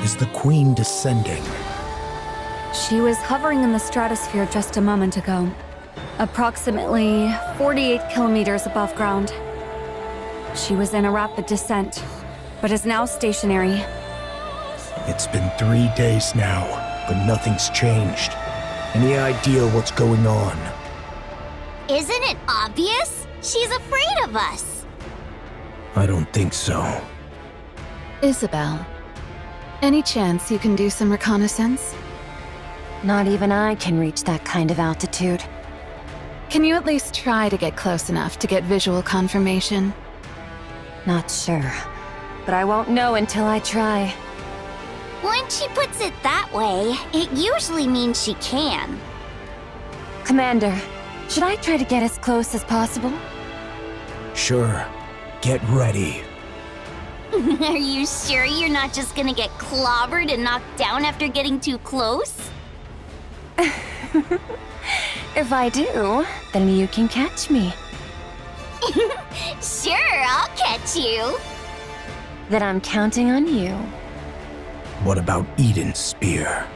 Is the Queen descending? She was hovering in the stratosphere just a moment ago, approximately 48 kilometers above ground. She was in a rapid descent, but is now stationary. It's been 3 days now, but nothing's changed. Any idea what's going on? Isn't it obvious? She's afraid of us. I don't think so. Isabel, any chance you can do some reconnaissance? Not even I can reach that kind of altitude. Can you at least try to get close enough to get visual confirmation? Not sure, but I won't know until I try. When she puts it that way, it usually means she can. Commander, should I try to get as close as possible? Sure. Get ready. Are you sure you're not just gonna get clobbered and knocked down after getting too close? If I do, then you can catch me. Sure, I'll catch you. Then I'm counting on you. What about Eden's spear?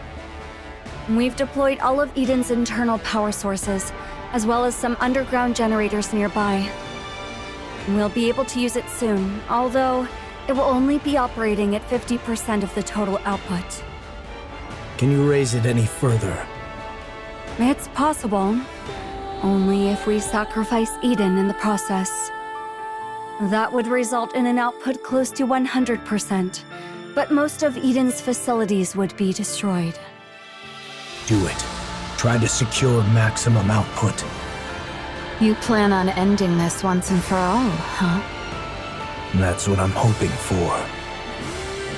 We've deployed all of Eden's internal power sources, as well as some underground generators nearby. We'll be able to use it soon, although it will only be operating at 50% of the total output. Can you raise it any further? It's possible, only if we sacrifice Eden in the process. That would result in an output close to 100%, but most of Eden's facilities would be destroyed. Do it. Try to secure maximum output. You plan on ending this once and for all, huh? That's what I'm hoping for.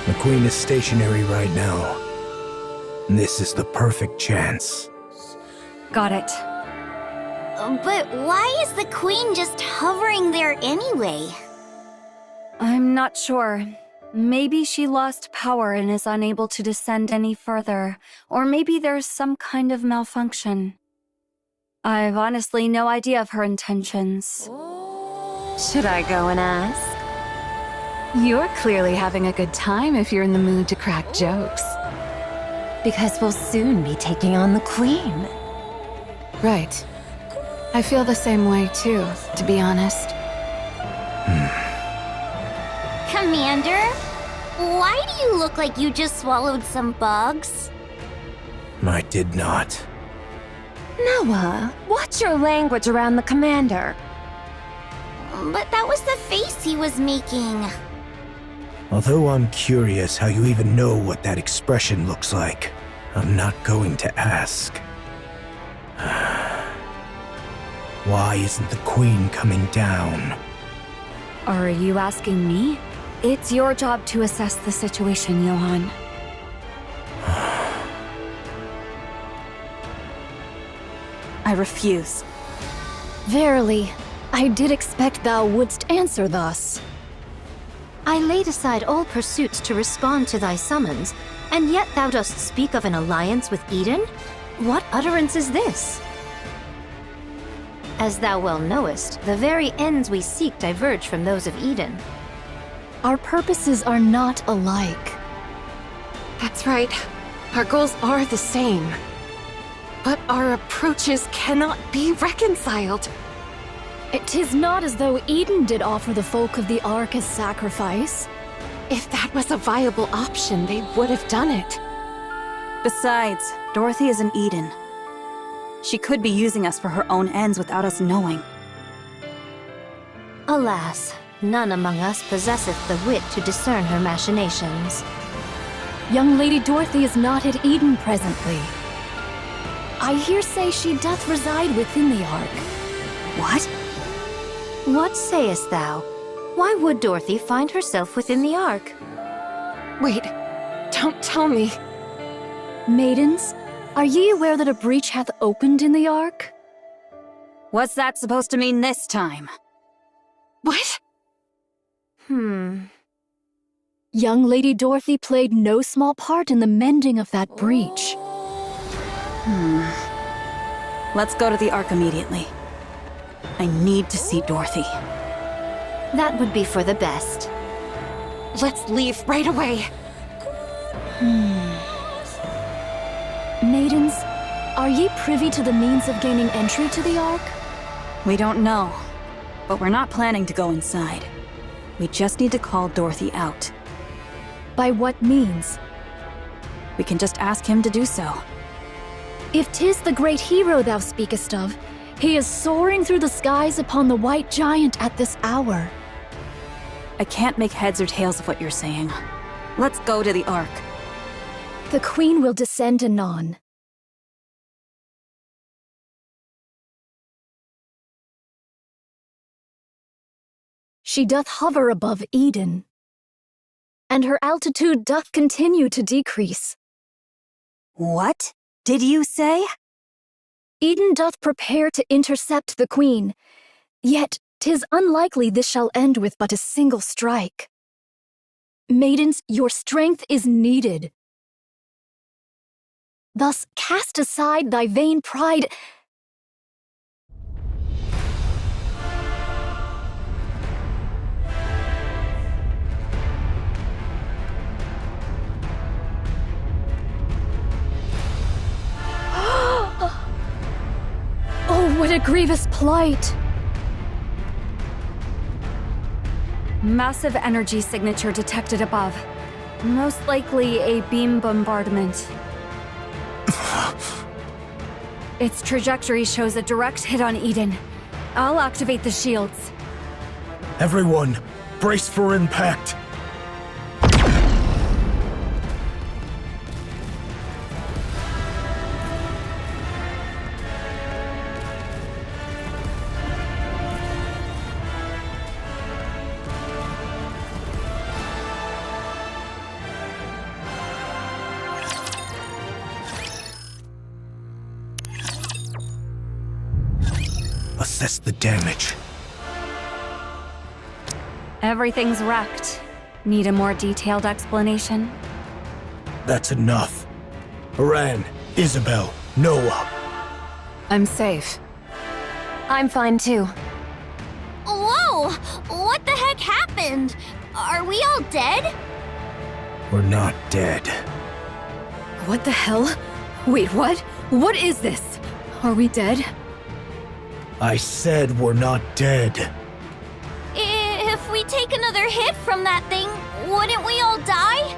The Queen is stationary right now. This is the perfect chance. Got it. But why is the Queen just hovering there anyway? I'm not sure. Maybe she lost power and is unable to descend any further, or maybe there's some kind of malfunction. I've honestly no idea of her intentions. Should I go and ask? You're clearly having a good time if you're in the mood to crack jokes. Because we'll soon be taking on the Queen. Right. I feel the same way too, to be honest. Commander, why do you look like you just swallowed some bugs? I did not. Noah, watch your language around the commander. But that was the face he was making. Although I'm curious how you even know what that expression looks like, I'm not going to ask. Why isn't the Queen coming down? Are you asking me? It's your job to assess the situation, Johann. I refuse. Verily, I did expect thou wouldst answer thus. I laid aside all pursuits to respond to thy summons, and yet thou dost speak of an alliance with Eden? What utterance is this? As thou well knowest, the very ends we seek diverge from those of Eden. Our purposes are not alike. That's right. Our goals are the same. But our approaches cannot be reconciled. It is not as though Eden did offer the folk of the Ark as sacrifice. If that was a viable option, they would have done it. Besides, Dorothy is in Eden. She could be using us for her own ends without us knowing. Alas, none among us possesseth the wit to discern her machinations. Young Lady Dorothy is not at Eden presently. I hear say she doth reside within the Ark. What? What sayest thou? Why would Dorothy find herself within the Ark? Wait, don't tell me. Maidens, are ye aware that a breach hath opened in the Ark? What's that supposed to mean this time? What? Young Lady Dorothy played no small part in the mending of that breach. Let's go to the Ark immediately. I need to see Dorothy. That would be for the best. Let's leave right away. Maidens, are ye privy to the means of gaining entry to the Ark? We don't know, but we're not planning to go inside. We just need to call Dorothy out. By what means? We can just ask him to do so. If 'tis the great hero thou speakest of, he is soaring through the skies upon the white giant at this hour. I can't make heads or tails of what you're saying. Let's go to the Ark. The Queen will descend anon. She doth hover above Eden, and her altitude doth continue to decrease. What did you say? Eden doth prepare to intercept the Queen, yet 'tis unlikely this shall end with but a single strike. Maidens, your strength is needed. Thus cast aside thy vain pride Oh, what a grievous plight! Massive energy signature detected above. Most likely a beam bombardment. Its trajectory shows a direct hit on Eden. I'll activate the shields. Everyone, brace for impact. Assess the damage. Everything's wrecked. Need a more detailed explanation? That's enough. Aran, Isabel, Noah. I'm safe. I'm fine too. Whoa! What the heck happened? Are we all dead? We're not dead. What the hell? Wait, what? What is this? Are we dead? I said we're not dead. If we take another hit from that thing, wouldn't we all die?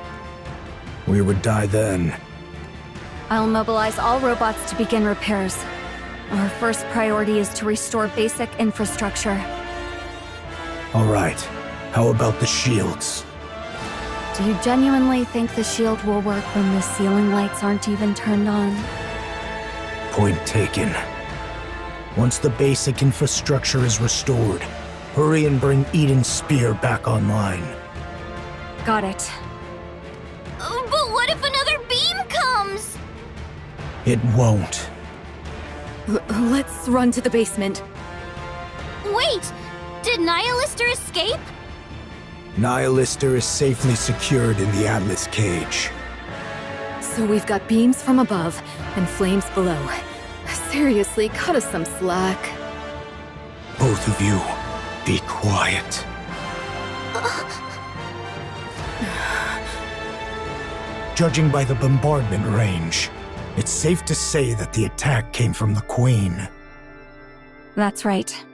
We would die then. I'll mobilize all robots to begin repairs. Our first priority is to restore basic infrastructure. All right. How about the shields? Do you genuinely think the shield will work when the ceiling lights aren't even turned on? Point taken. Once the basic infrastructure is restored, hurry and bring Eden's spear back online. Got it. But what if another beam comes? It won't. Let's run to the basement. Wait! Did Nihilister escape? Nihilister is safely secured in the Atlas cage. So we've got beams from above and flames below. Seriously, cut us some slack. Both of you, be quiet. Judging by the bombardment range, it's safe to say that the attack came from the Queen. That's right.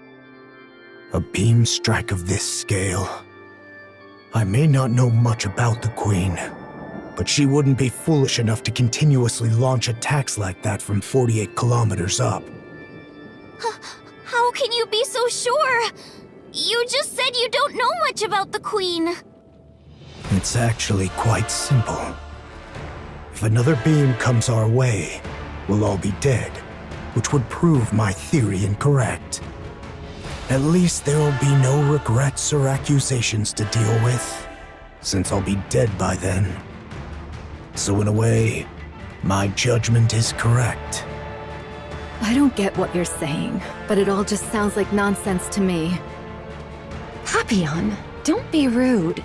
A beam strike of this scale. I may not know much about the Queen, but she wouldn't be foolish enough to continuously launch attacks like that from 48 kilometers up. How can you be so sure? You just said you don't know much about the Queen. It's actually quite simple. If another beam comes our way, we'll all be dead, which would prove my theory incorrect. At least there will be no regrets or accusations to deal with, since I'll be dead by then. So in a way, my judgment is correct. I don't get what you're saying, but it all just sounds like nonsense to me. Papillon, don't be rude.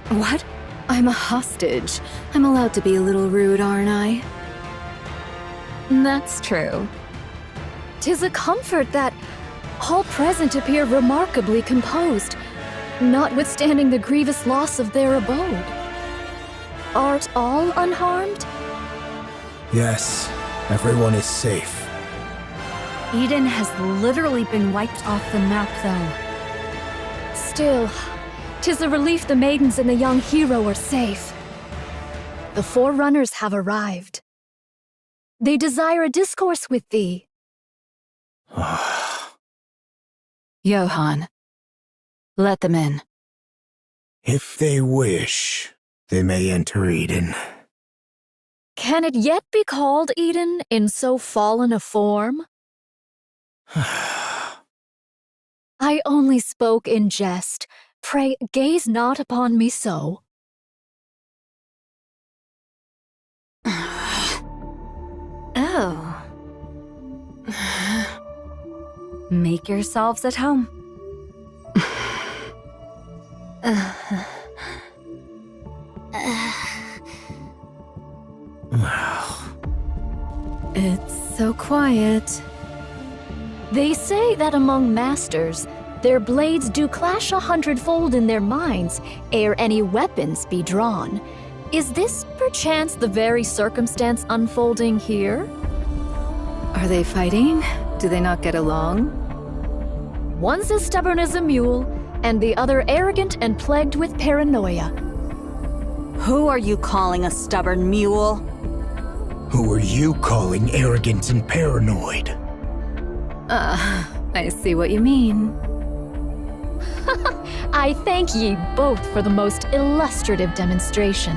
What? I'm a hostage. I'm allowed to be a little rude, aren't I? That's true. 'Tis a comfort that all present appear remarkably composed, notwithstanding the grievous loss of their abode. art all unharmed? Yes, everyone is safe. Eden has literally been wiped off the map, though. Still, 'tis a relief the maidens and the young hero are safe. The Forerunners have arrived. They desire a discourse with thee. Johann, let them in. If they wish, they may enter Eden. Can it yet be called Eden in so fallen a form? I only spoke in jest. Pray, gaze not upon me so. Oh. Make yourselves at home. It's so quiet. They say that among masters, their blades do clash 100-fold in their minds ere any weapons be drawn. Is this perchance the very circumstance unfolding here? Are they fighting? Do they not get along? One's as stubborn as a mule, and the other arrogant and plagued with paranoia. Who are you calling a stubborn mule? Who are you calling arrogant and paranoid? I see what you mean. I thank ye both for the most illustrative demonstration.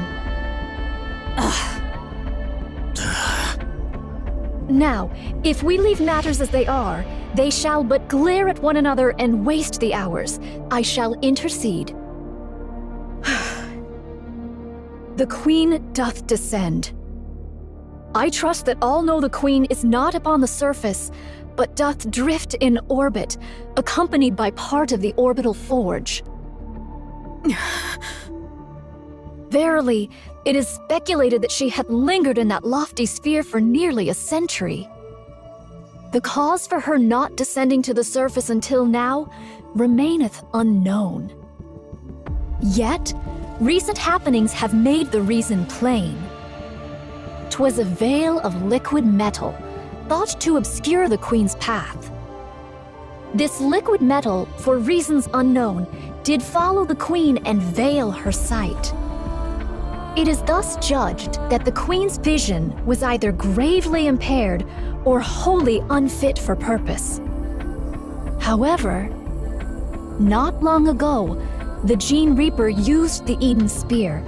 Now, if we leave matters as they are, they shall but glare at one another and waste the hours. I shall intercede. The Queen doth descend. I trust that all know the Queen is not upon the surface, but doth drift in orbit, accompanied by part of the orbital forge. Verily, it is speculated that she hath lingered in that lofty sphere for nearly a century. The cause for her not descending to the surface until now remaineth unknown. Yet, recent happenings have made the reason plain. 'Twas a veil of liquid metal, thought to obscure the Queen's path. This liquid metal, for reasons unknown, did follow the Queen and veil her sight. It is thus judged that the Queen's vision was either gravely impaired or wholly unfit for purpose. However, not long ago, the Gene Reaper used the Eden Spear,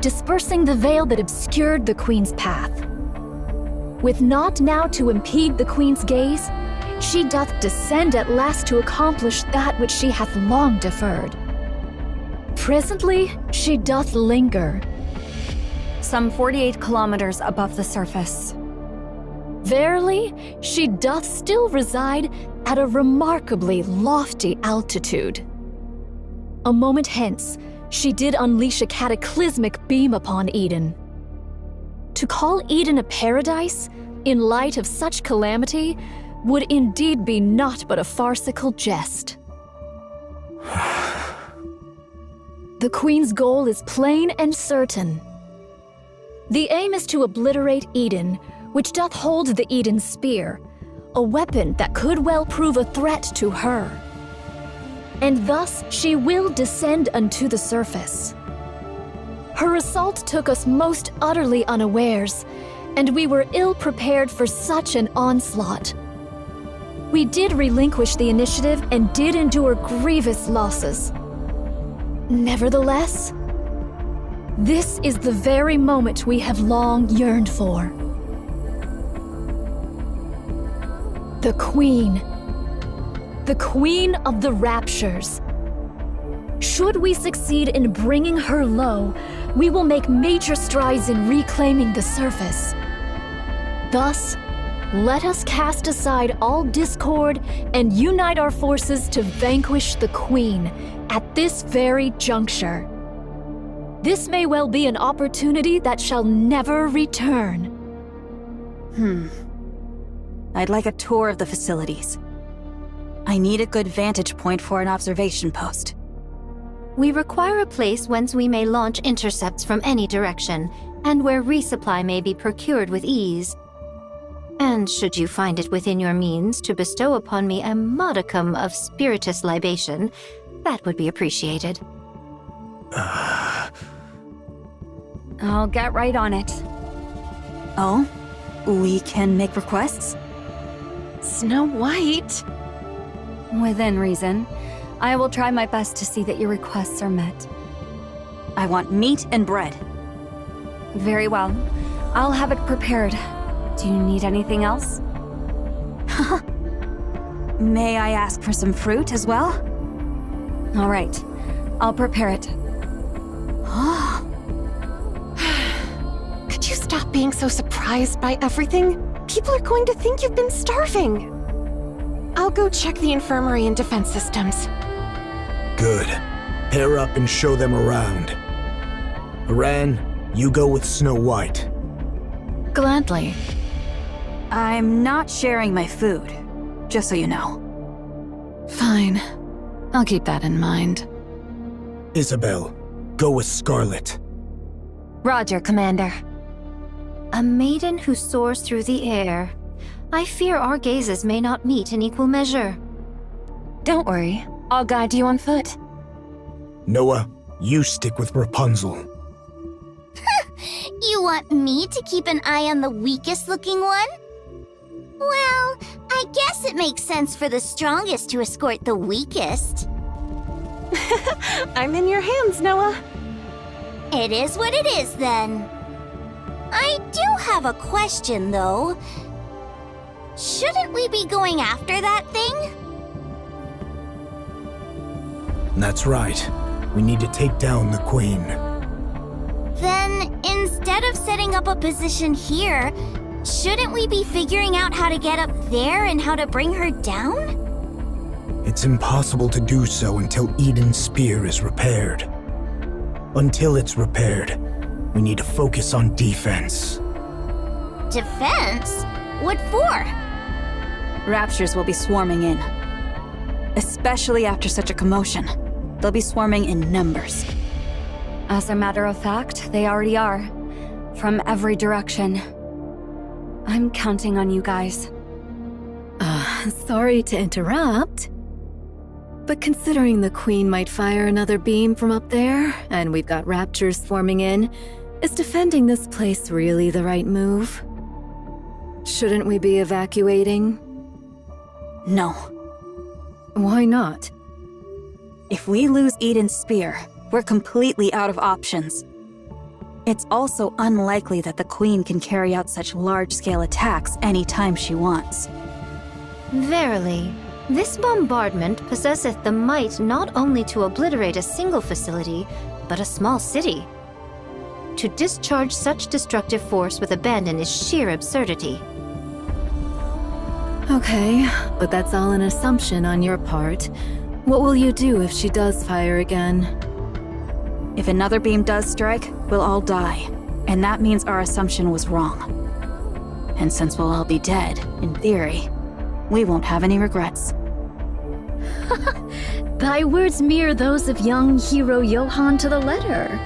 dispersing the veil that obscured the Queen's path. With naught now to impede the Queen's gaze, she doth descend at last to accomplish that which she hath long deferred. Presently, she doth linger. Some 48 kilometers above the surface. Verily, she doth still reside at a remarkably lofty altitude. A moment hence, she did unleash a cataclysmic beam upon Eden. To call Eden a paradise, in light of such calamity, would indeed be naught but a farcical jest. The Queen's goal is plain and certain. The aim is to obliterate Eden, which doth hold the Eden Spear, a weapon that could well prove a threat to her. And thus she will descend unto the surface. Her assault took us most utterly unawares, and we were ill prepared for such an onslaught. We did relinquish the initiative and did endure grievous losses. Nevertheless, this is the very moment we have long yearned for. The Queen. The Queen of the Raptures. Should we succeed in bringing her low, we will make major strides in reclaiming the surface. Thus, let us cast aside all discord and unite our forces to vanquish the Queen at this very juncture. This may well be an opportunity that shall never return. I'd like a tour of the facilities. I need a good vantage point for an observation post. We require a place whence we may launch intercepts from any direction, and where resupply may be procured with ease. And should you find it within your means to bestow upon me a modicum of spiritus libation, that would be appreciated. I'll get right on it. Oh? We can make requests? Snow White? Within reason. I will try my best to see that your requests are met. I want meat and bread. Very well. I'll have it prepared. Do you need anything else? May I ask for some fruit as well? All right. I'll prepare it. Could you stop being so surprised by everything? People are going to think you've been starving. I'll go check the infirmary and defense systems. Good. Pair up and show them around. Aran, you go with Snow White. Gladly. I'm not sharing my food, just so you know. Fine. I'll keep that in mind. Isabel, go with Scarlet. Roger, Commander. A maiden who soars through the air. I fear our gazes may not meet in equal measure. Don't worry, I'll guide you on foot. Noah, you stick with Rapunzel. You want me to keep an eye on the weakest looking one? Well, I guess it makes sense for the strongest to escort the weakest. I'm in your hands, Noah. It is what it is, then. I do have a question, though. Shouldn't we be going after that thing? That's right. We need to take down the Queen. Then, instead of setting up a position here, shouldn't we be figuring out how to get up there and how to bring her down? It's impossible to do so until Eden's spear is repaired. Until it's repaired, we need to focus on defense. Defense? What for? Raptures will be swarming in. Especially after such a commotion. They'll be swarming in numbers. As a matter of fact, they already are. From every direction. I'm counting on you guys. Sorry to interrupt. But considering the Queen might fire another beam from up there, and we've got raptors swarming in, is defending this place really the right move? Shouldn't we be evacuating? No. Why not? If we lose Eden's spear, we're completely out of options. It's also unlikely that the Queen can carry out such large-scale attacks anytime she wants. Verily, this bombardment possesseth the might not only to obliterate a single facility, but a small city. To discharge such destructive force with abandon is sheer absurdity. Okay, but that's all an assumption on your part. What will you do if she does fire again? If another beam does strike, we'll all die. And that means our assumption was wrong. And since we'll all be dead, in theory, we won't have any regrets. Thy words mirror those of young hero Johann to the letter.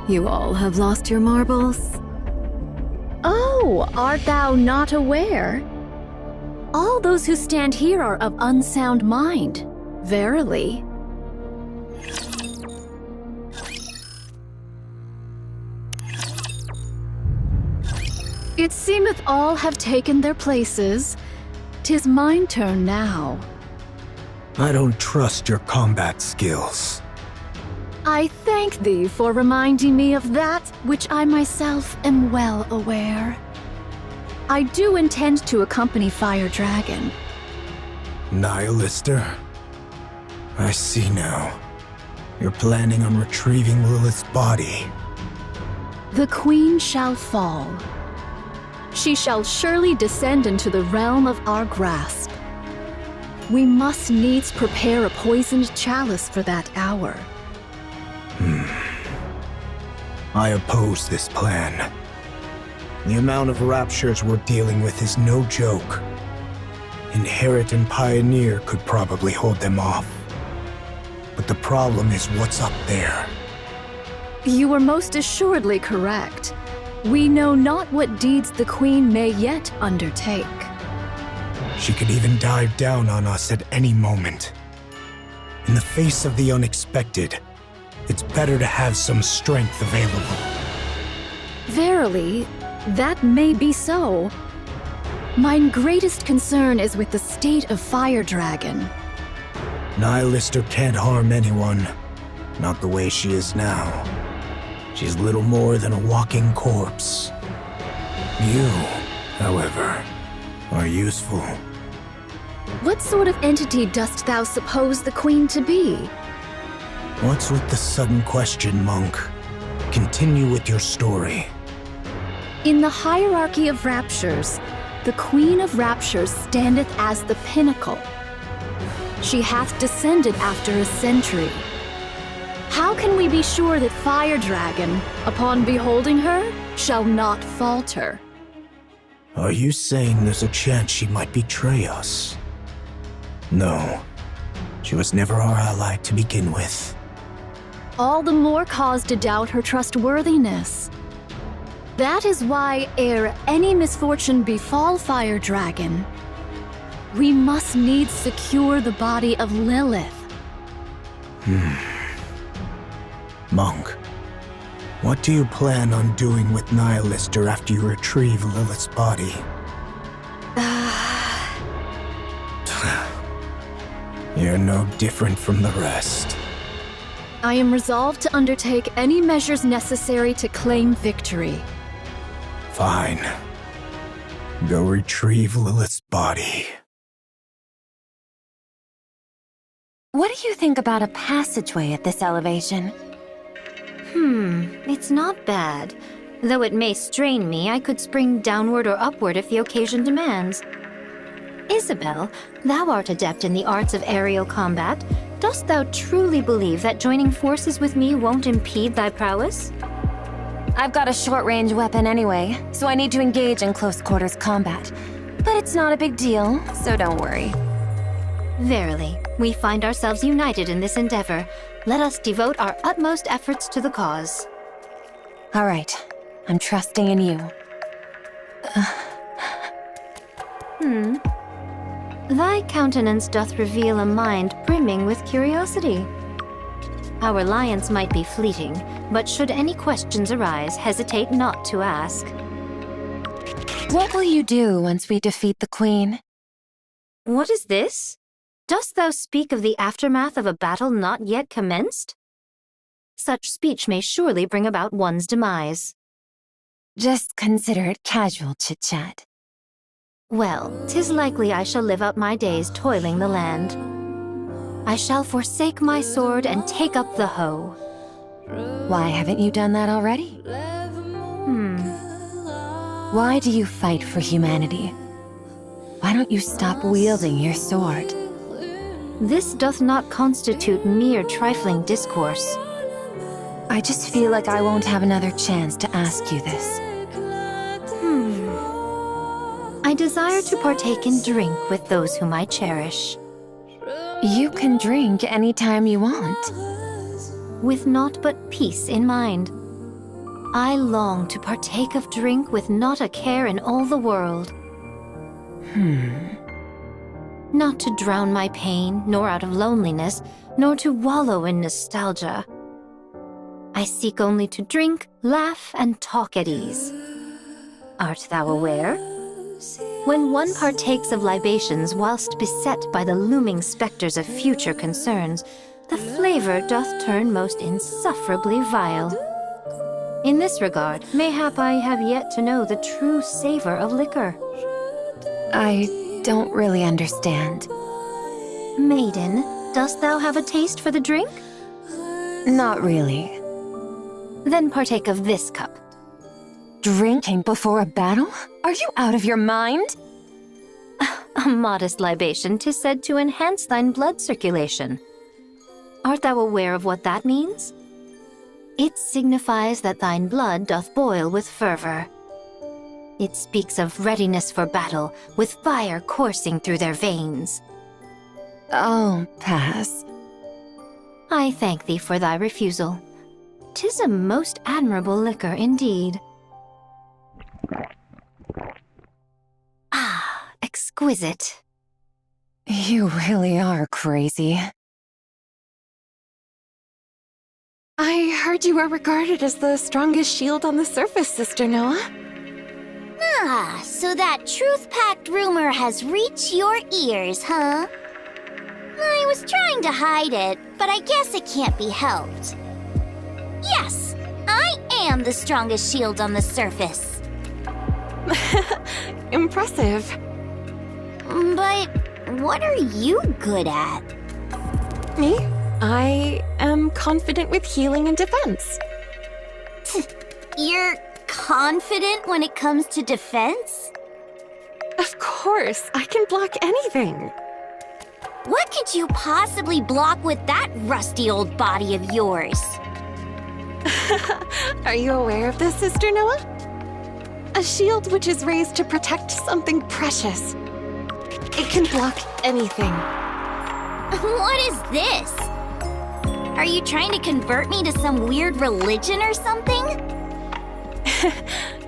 You all have lost your marbles? Oh, art thou not aware? All those who stand here are of unsound mind. Verily. It seemeth all have taken their places. 'Tis mine turn now. I don't trust your combat skills. I thank thee for reminding me of that which I myself am well aware. I do intend to accompany Fire Dragon. Nihilister? I see now. You're planning on retrieving Lilith's body. The Queen shall fall. She shall surely descend into the realm of our grasp. We must needs prepare a poisoned chalice for that hour. I oppose this plan. The amount of raptures we're dealing with is no joke. Inherit and Pioneer could probably hold them off. But the problem is what's up there. You are most assuredly correct. We know not what deeds the Queen may yet undertake. She could even dive down on us at any moment. In the face of the unexpected, it's better to have some strength available. Verily, that may be so. Mine greatest concern is with the state of Fire Dragon. Nihilister can't harm anyone. Not the way she is now. She's little more than a walking corpse. You, however, are useful. What sort of entity dost thou suppose the Queen to be? What's with the sudden question, Monk? Continue with your story. In the hierarchy of raptures, the Queen of Raptures standeth as the pinnacle. She hath descended after a century. How can we be sure that Fire Dragon, upon beholding her, shall not falter? Are you saying there's a chance she might betray us? No. She was never our ally to begin with. All the more cause to doubt her trustworthiness. That is why, ere any misfortune befall Fire Dragon, we must needs secure the body of Lilith. Monk, what do you plan on doing with Nihilister after you retrieve Lilith's body? You're no different from the rest. I am resolved to undertake any measures necessary to claim victory. Fine. Go retrieve Lilith's body. What do you think about a passageway at this elevation? It's not bad. Though it may strain me, I could spring downward or upward if the occasion demands. Isabel, thou art adept in the arts of aerial combat. Dost thou truly believe that joining forces with me won't impede thy prowess? I've got a short-range weapon anyway, so I need to engage in close-quarters combat. But it's not a big deal, so don't worry. Verily, we find ourselves united in this endeavor. Let us devote our utmost efforts to the cause. All right, I'm trusting in you. Thy countenance doth reveal a mind brimming with curiosity. Our alliance might be fleeting, but should any questions arise, hesitate not to ask. What will you do once we defeat the Queen? What is this? Dost thou speak of the aftermath of a battle not yet commenced? Such speech may surely bring about one's demise. Just consider it casual chit-chat. Well, 'tis likely I shall live out my days toiling the land. I shall forsake my sword and take up the hoe. Why haven't you done that already? Why do you fight for humanity? Why don't you stop wielding your sword? This doth not constitute mere trifling discourse. I just feel like I won't have another chance to ask you this. I desire to partake in drink with those whom I cherish. You can drink anytime you want. With naught but peace in mind. I long to partake of drink with not a care in all the world. Not to drown my pain, nor out of loneliness, nor to wallow in nostalgia. I seek only to drink, laugh, and talk at ease. Art thou aware? When one partakes of libations whilst beset by the looming specters of future concerns, the flavor doth turn most insufferably vile. In this regard, mayhap I have yet to know the true savor of liquor. I don't really understand. Maiden, dost thou have a taste for the drink? Not really. Then partake of this cup. Drinking before a battle? Are you out of your mind? A modest libation 'tis said to enhance thine blood circulation. Art thou aware of what that means? It signifies that thine blood doth boil with fervor. It speaks of readiness for battle, with fire coursing through their veins. I'll pass. I thank thee for thy refusal. 'Tis a most admirable liquor indeed. Ah, exquisite. You really are crazy. I heard you were regarded as the strongest shield on the surface, Sister Noah. Ah, so that truth-packed rumor has reached your ears, huh? I was trying to hide it, but I guess it can't be helped. Yes, I am the strongest shield on the surface. Impressive. But what are you good at? Me? I am confident with healing and defense. You're confident when it comes to defense? Of course, I can block anything. What could you possibly block with that rusty old body of yours? Are you aware of this, Sister Noah? A shield which is raised to protect something precious. It can block anything. What is this? Are you trying to convert me to some weird religion or something?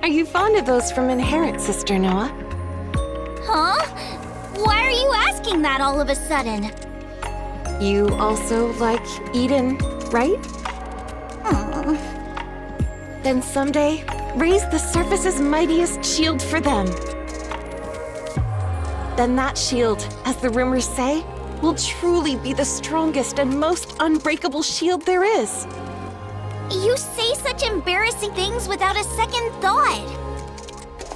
Are you fond of those from Inherit, Sister Noah? Huh? Why are you asking that all of a sudden? You also like Eden, right? Oh. Then someday, raise the surface's mightiest shield for them. Then that shield, as the rumors say, will truly be the strongest and most unbreakable shield there is. You say such embarrassing things without a second thought.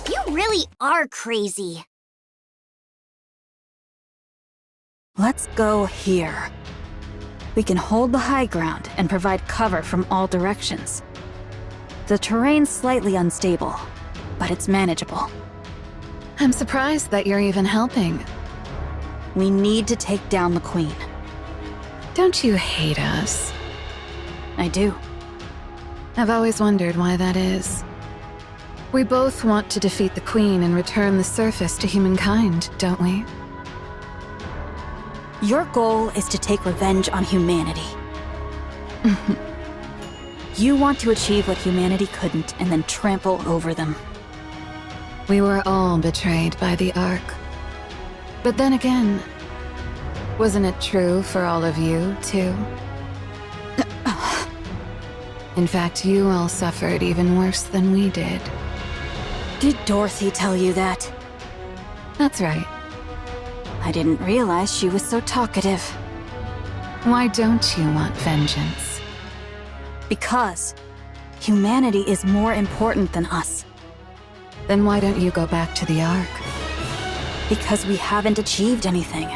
You really are crazy. Let's go here. We can hold the high ground and provide cover from all directions. The terrain's slightly unstable, but it's manageable. I'm surprised that you're even helping. We need to take down the Queen. Don't you hate us? I do. I've always wondered why that is. We both want to defeat the Queen and return the surface to humankind, don't we? Your goal is to take revenge on humanity. You want to achieve what humanity couldn't and then trample over them. We were all betrayed by the Ark. But then again, wasn't it true for all of you, too? In fact, you all suffered even worse than we did. Did Dorothy tell you that? That's right. I didn't realize she was so talkative. Why don't you want vengeance? Because humanity is more important than us. Then why don't you go back to the Ark? Because we haven't achieved anything.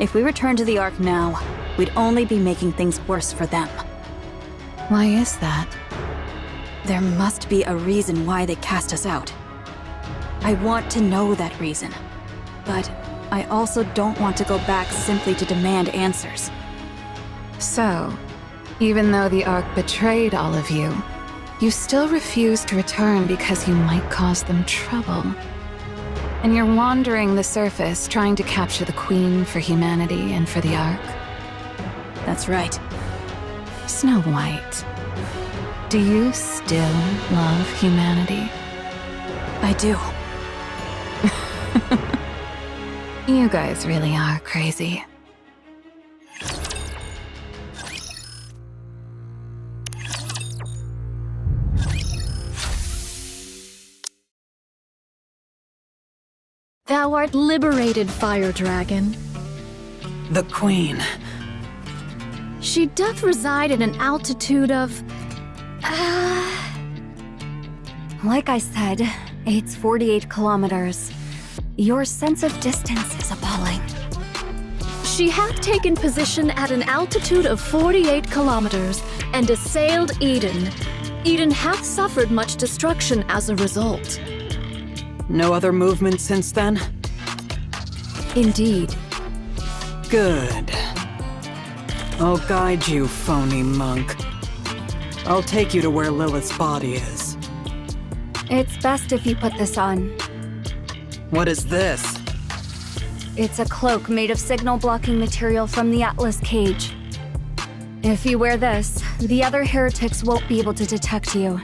If we return to the Ark now, we'd only be making things worse for them. Why is that? There must be a reason why they cast us out. I want to know that reason. But I also don't want to go back simply to demand answers. So, even though the Ark betrayed all of you, you still refuse to return because you might cause them trouble. And you're wandering the surface trying to capture the Queen for humanity and for the Ark. That's right. Snow White, do you still love humanity? I do. You guys really are crazy. Thou art liberated, Fire Dragon. The Queen. She doth reside at an altitude of... Like I said, it's 48 kilometers. Your sense of distance is appalling. She hath taken position at an altitude of 48 kilometers and assailed Eden. Eden hath suffered much destruction as a result. No other movement since then? Indeed. Good. I'll guide you, phony monk. I'll take you to where Lilith's body is. It's best if you put this on. What is this? It's a cloak made of signal-blocking material from the Atlas cage. If you wear this, the other heretics won't be able to detect you.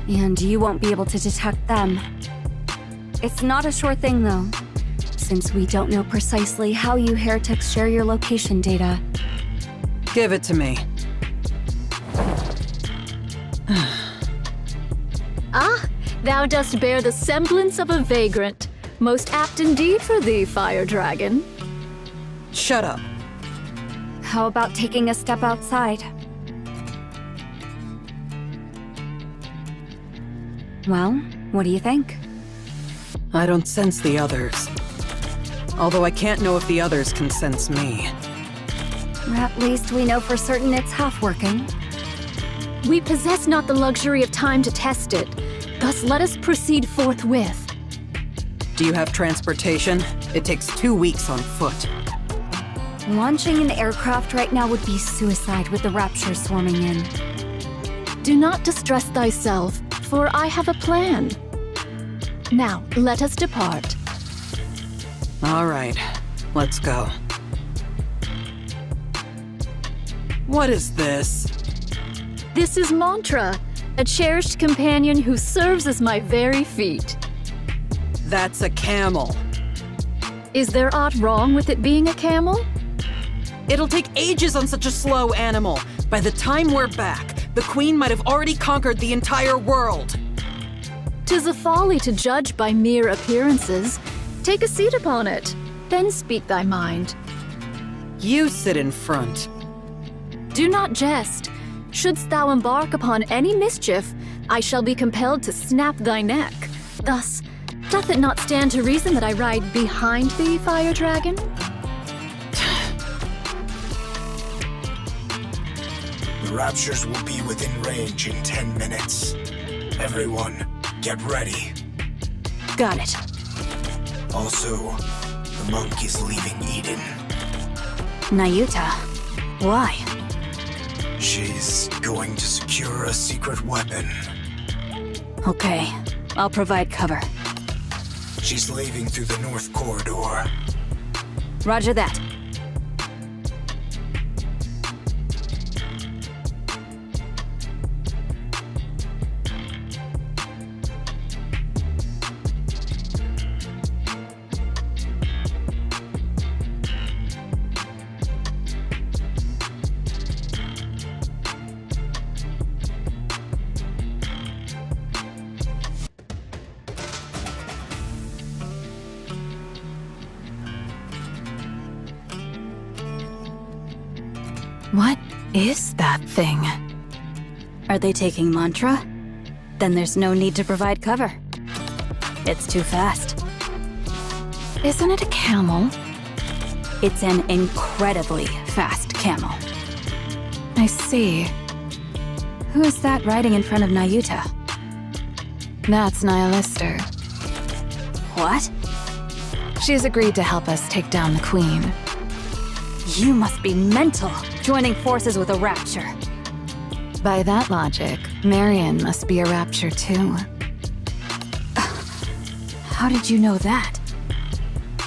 And you won't be able to detect them. It's not a sure thing, though, since we don't know precisely how you heretics share your location data. Give it to me. Ah, thou dost bear the semblance of a vagrant. Most apt indeed for thee, Fire Dragon. Shut up. How about taking a step outside? Well, what do you think? I don't sense the others. Although I can't know if the others can sense me. At least we know for certain it's half working. We possess not the luxury of time to test it. Thus let us proceed forthwith. Do you have transportation? It takes 2 weeks on foot. Launching an aircraft right now would be suicide with the Rapture swarming in. Do not distress thyself, for I have a plan. Now, let us depart. All right, let's go. What is this? This is Mantra, a cherished companion who serves as my very feet. That's a camel. Is there aught wrong with it being a camel? It'll take ages on such a slow animal. By the time we're back, the Queen might have already conquered the entire world. 'Tis a folly to judge by mere appearances. Take a seat upon it, then speak thy mind. You sit in front. Do not jest. Shouldst thou embark upon any mischief, I shall be compelled to snap thy neck. Thus, doth it not stand to reason that I ride behind thee, Fire Dragon? The Raptures will be within range in 10 minutes. Everyone, get ready. Got it. Also, the monk is leaving Eden. Nayuta. Why? She's going to secure a secret weapon. Okay, I'll provide cover. She's leaving through the north corridor. Roger that. What is that thing? Are they taking Mantra? Then there's no need to provide cover. It's too fast. Isn't it a camel? It's an incredibly fast camel. I see. Who is that riding in front of Nayuta? That's Nihilister. What? She's agreed to help us take down the Queen. You must be mental, joining forces with a Rapture. By that logic, Marion must be a Rapture too. How did you know that?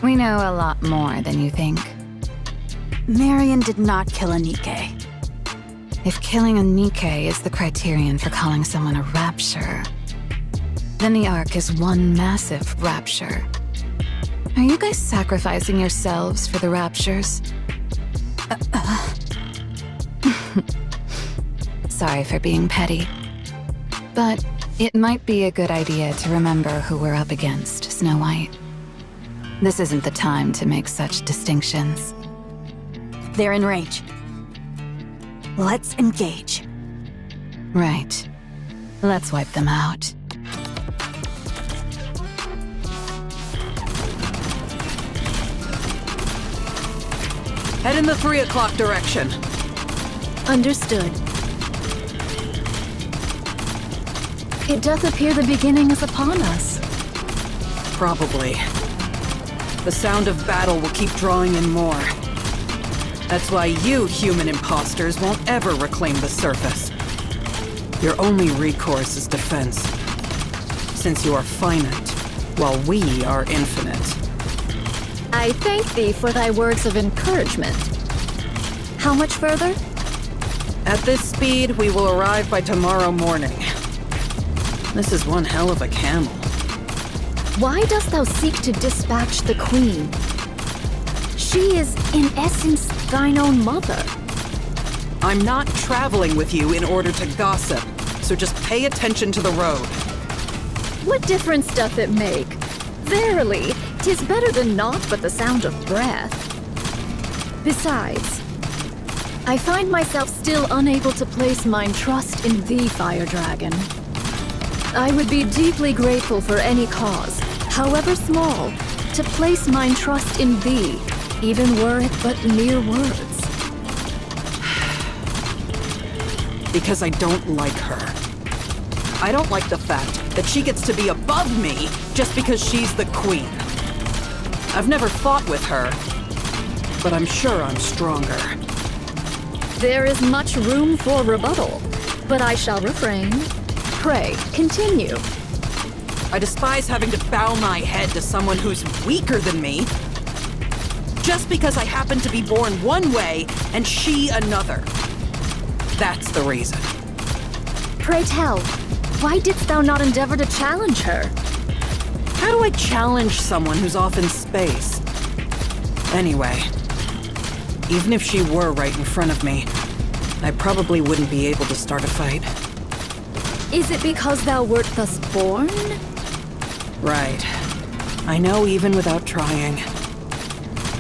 We know a lot more than you think. Marion did not kill a Nikke. If killing a Nikke is the criterion for calling someone a Rapture, then the Ark is one massive Rapture. Are you guys sacrificing yourselves for the Raptures? Sorry for being petty. But it might be a good idea to remember who we're up against, Snow White. This isn't the time to make such distinctions. They're in range. Let's engage. Right. Let's wipe them out. Head in the 3 o'clock direction. Understood. It doth appear the beginning is upon us. Probably. The sound of battle will keep drawing in more. That's why you human imposters won't ever reclaim the surface. Your only recourse is defense. since you are finite, while we are infinite. I thank thee for thy words of encouragement. How much further? At this speed, we will arrive by tomorrow morning. This is one hell of a camel. Why dost thou seek to dispatch the Queen? She is, in essence, thine own mother. I'm not traveling with you in order to gossip, so just pay attention to the road. What difference doth it make? Verily, 'tis better than naught but the sound of breath. Besides, I find myself still unable to place mine trust in thee, Fire Dragon. I would be deeply grateful for any cause, however small, to place mine trust in thee, even were it but mere words. Because I don't like her. I don't like the fact that she gets to be above me just because she's the Queen. I've never fought with her, but I'm sure I'm stronger. There is much room for rebuttal, but I shall refrain. Pray, continue. I despise having to bow my head to someone who's weaker than me, just because I happen to be born one way and she another. That's the reason. Pray tell, why didst thou not endeavor to challenge her? How do I challenge someone who's off in space? Anyway, even if she were right in front of me, I probably wouldn't be able to start a fight. Is it because thou wert thus born? Right. I know even without trying,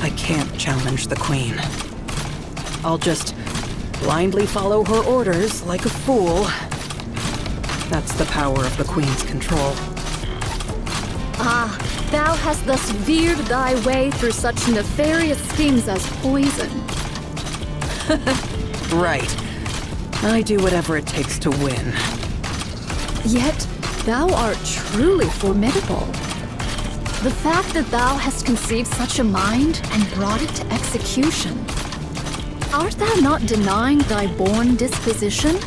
I can't challenge the Queen. I'll just blindly follow her orders like a fool. That's the power of the Queen's control. Ah, thou hast thus veered thy way through such nefarious schemes as poison. Right. I do whatever it takes to win. Yet, thou art truly formidable. The fact that thou hast conceived such a mind and brought it to execution. Art thou not denying thy born disposition?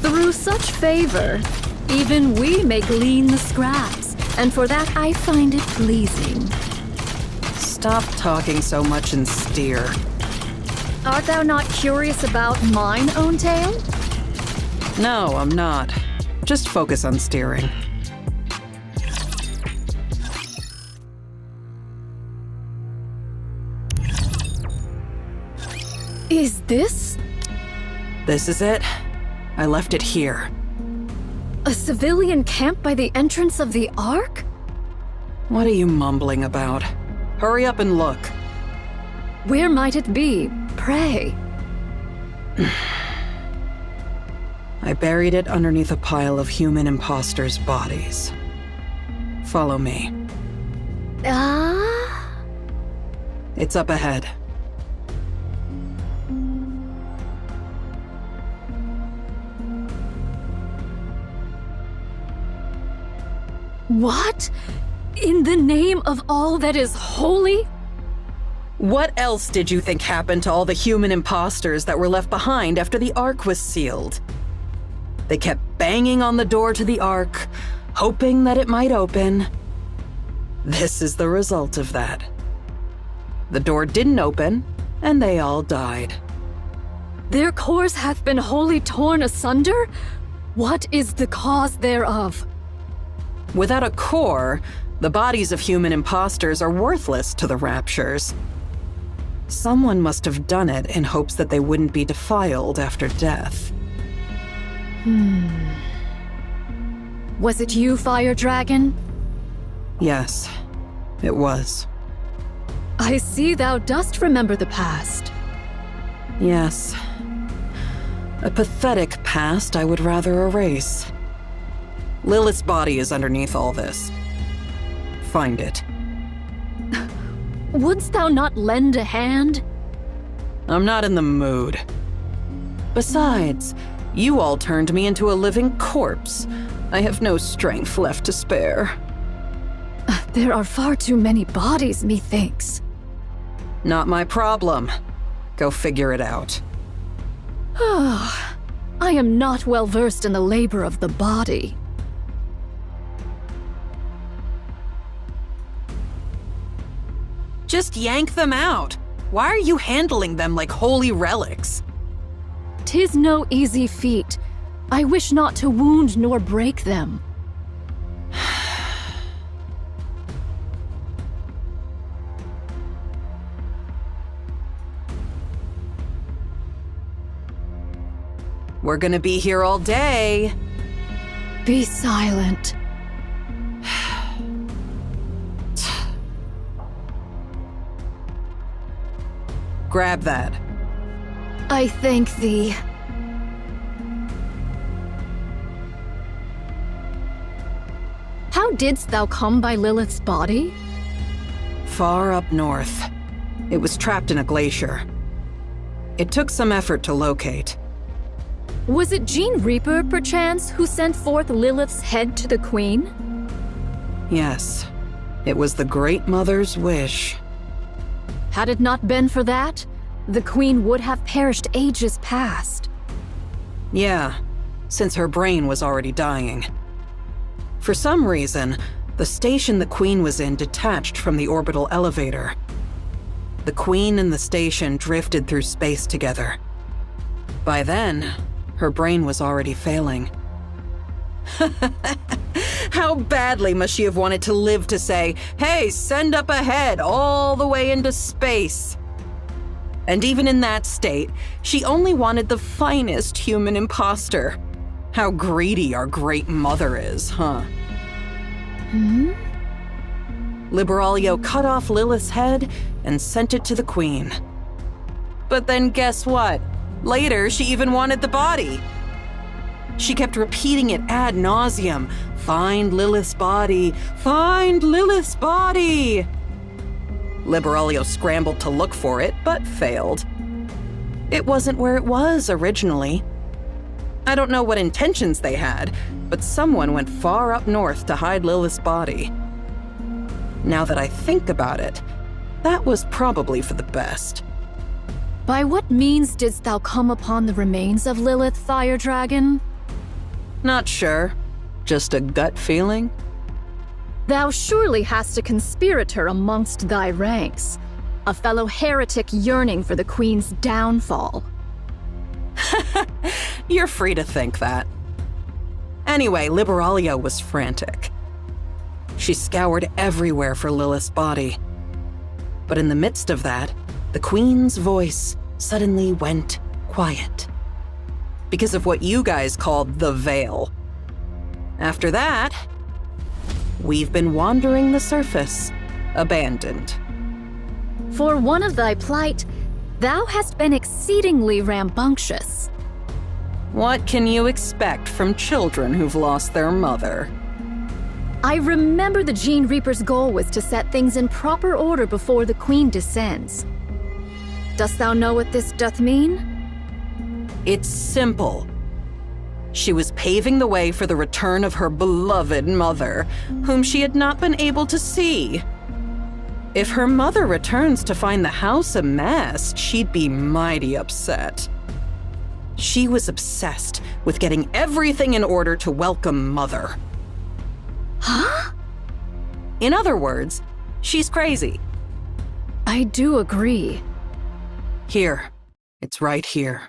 Through such favor, even we may glean the scraps, and for that I find it pleasing. Stop talking so much and steer. Art thou not curious about mine own tale? No, I'm not. Just focus on steering. Is this This is it. I left it here. a civilian camp by the entrance of the Ark? What are you mumbling about? Hurry up and look. Where might it be, pray? I buried it underneath a pile of human imposters' bodies. Follow me. Ah? It's up ahead. What? In the name of all that is holy? What else did you think happened to all the human imposters that were left behind after the Ark was sealed? They kept banging on the door to the Ark, hoping that it might open. This is the result of that. The door didn't open, and they all died. Their cores hath been wholly torn asunder? What is the cause thereof? Without a core, the bodies of human imposters are worthless to the Raptures. Someone must have done it in hopes that they wouldn't be defiled after death. Was it you, Fire Dragon? Yes, it was. I see thou dost remember the past. Yes. A pathetic past I would rather erase. Lilith's body is underneath all this. Find it. Wouldst thou not lend a hand? I'm not in the mood. Besides, you all turned me into a living corpse. I have no strength left to spare. There are far too many bodies, methinks. Not my problem. Go figure it out. I am not well versed in the labor of the body. Just yank them out. Why are you handling them like holy relics? 'Tis no easy feat. I wish not to wound nor break them. We're gonna be here all day. Be silent. Grab that. I thank thee. How didst thou come by Lilith's body? Far up north. It was trapped in a glacier. It took some effort to locate. Was it Gene Reaper, perchance, who sent forth Lilith's head to the Queen? Yes, it was the Great Mother's wish. Had it not been for that, the Queen would have perished ages past. Yeah, since her brain was already dying. For some reason, the station the Queen was in detached from the orbital elevator. The Queen and the station drifted through space together. By then, her brain was already failing. How badly must she have wanted to live to say, "Hey, send up ahead all the way into space"? And even in that state, she only wanted the finest human imposter. How greedy our Great Mother is, huh? Liberaglio cut off Lilith's head and sent it to the Queen. But then guess what? Later, she even wanted the body. She kept repeating it ad nauseum. Find Lilith's body. Find Lilith's body. Liberaglio scrambled to look for it, but failed. It wasn't where it was originally. I don't know what intentions they had, but someone went far up north to hide Lilith's body. Now that I think about it, that was probably for the best. By what means didst thou come upon the remains of Lilith, Fire Dragon? Not sure. Just a gut feeling? Thou surely hast a conspirator amongst thy ranks, a fellow heretic yearning for the Queen's downfall. You're free to think that. Anyway, Liberaglio was frantic. She scoured everywhere for Lilith's body. But in the midst of that, the Queen's voice suddenly went quiet. Because of what you guys called the Veil. After that, we've been wandering the surface, abandoned. For one of thy plight, thou hast been exceedingly rambunctious. What can you expect from children who've lost their mother? I remember the Gene Reaper's goal was to set things in proper order before the Queen descends. Dost thou know what this doth mean? It's simple. She was paving the way for the return of her beloved mother, whom she had not been able to see. If her mother returns to find the house a mess, she'd be mighty upset. She was obsessed with getting everything in order to welcome Mother. Huh? In other words, she's crazy. I do agree. Here. It's right here.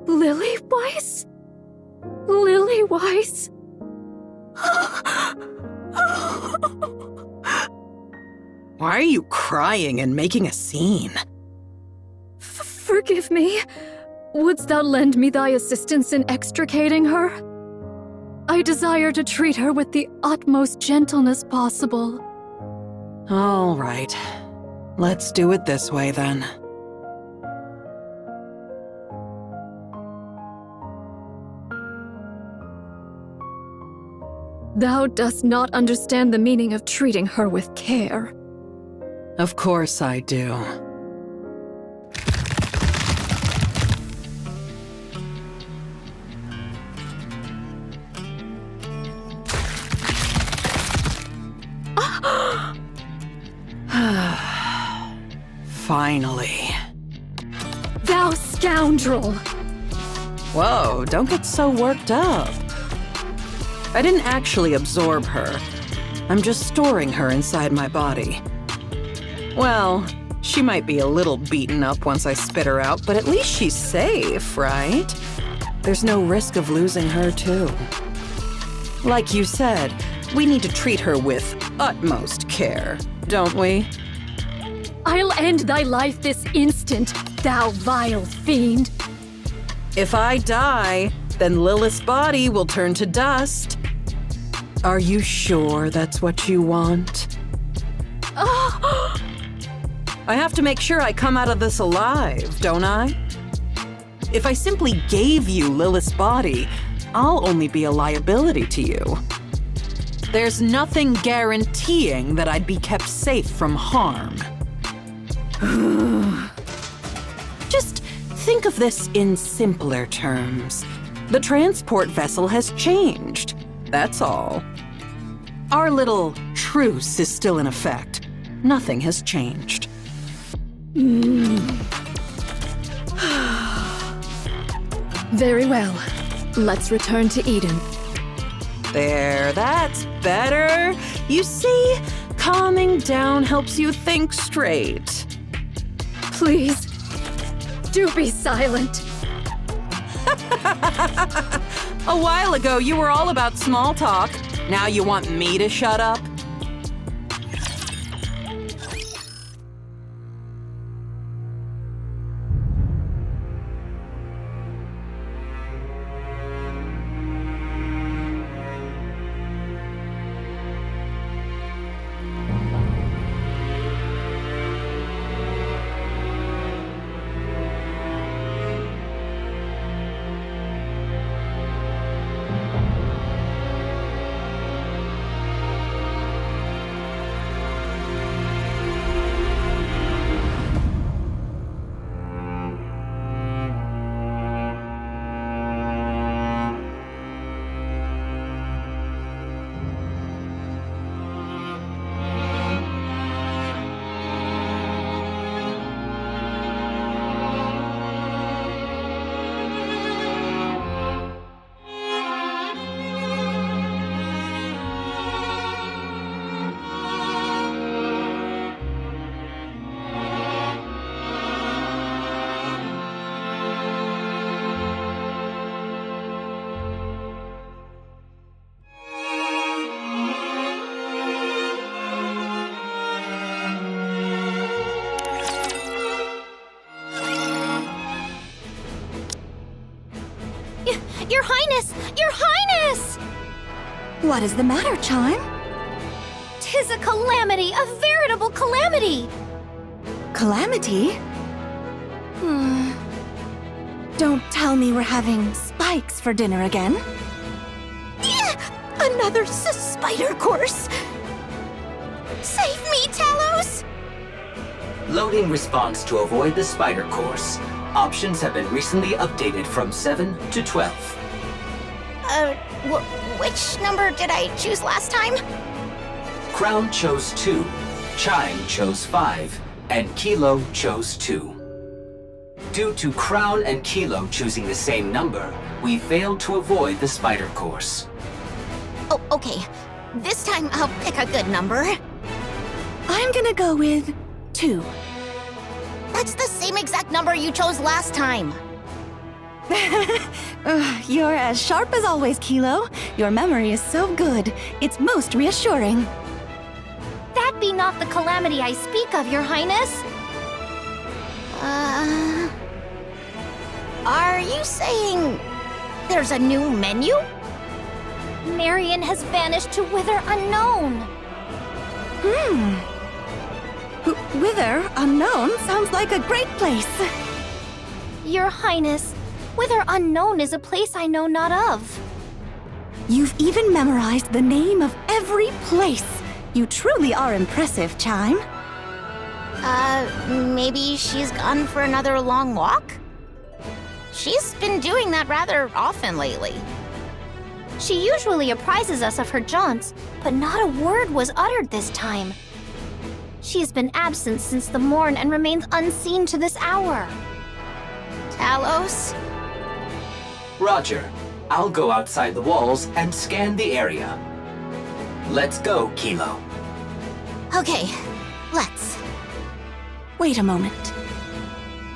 Lily Weiss? Lily Weiss? Why are you crying and making a scene? Forgive me. Wouldst thou lend me thy assistance in extricating her? I desire to treat her with the utmost gentleness possible. All right. Let's do it this way then. Thou dost not understand the meaning of treating her with care. Of course I do. Finally. Thou scoundrel! Whoa, don't get so worked up. I didn't actually absorb her. I'm just storing her inside my body. Well, she might be a little beaten up once I spit her out, but at least she's safe, right? There's no risk of losing her, too. Like you said, we need to treat her with utmost care, don't we? I'll end thy life this instant, thou vile fiend! If I die, then Lilith's body will turn to dust. Are you sure that's what you want? I have to make sure I come out of this alive, don't I? If I simply gave you Lilith's body, I'll only be a liability to you. There's nothing guaranteeing that I'd be kept safe from harm. Just think of this in simpler terms. The transport vessel has changed, that's all. Our little truce is still in effect. Nothing has changed. Very well. Let's return to Eden. There, that's better. You see, calming down helps you think straight. Please, do be silent. A while ago, you were all about small talk. Now you want me to shut up? Your Highness! Your Highness! What is the matter, Chime? 'Tis a calamity, a veritable calamity! Calamity? Don't tell me we're having spikes for dinner again. Another spider course! Save me, Talos! Loading response to avoid the spider course. Options have been recently updated from 7 to 12. Which number did I choose last time? Crown chose 2, Chime chose 5, and Kilo chose 2. Due to Crown and Kilo choosing the same number, we failed to avoid the spider course. Oh, okay. This time I'll pick a good number. I'm gonna go with 2. That's the same exact number you chose last time. You're as sharp as always, Kilo. Your memory is so good. It's most reassuring. That be not the calamity I speak of, Your Highness. Are you saying there's a new menu? Marion has vanished to Wither Unknown. Wither Unknown sounds like a great place. Your Highness, Wither Unknown is a place I know not of. You've even memorized the name of every place. You truly are impressive, Chime. Maybe she's gone for another long walk? She's been doing that rather often lately. She usually apprises us of her jaunts, but not a word was uttered this time. She has been absent since the morn and remains unseen to this hour. Talos? Roger. I'll go outside the walls and scan the area. Let's go, Kilo. Okay, let's. Wait a moment.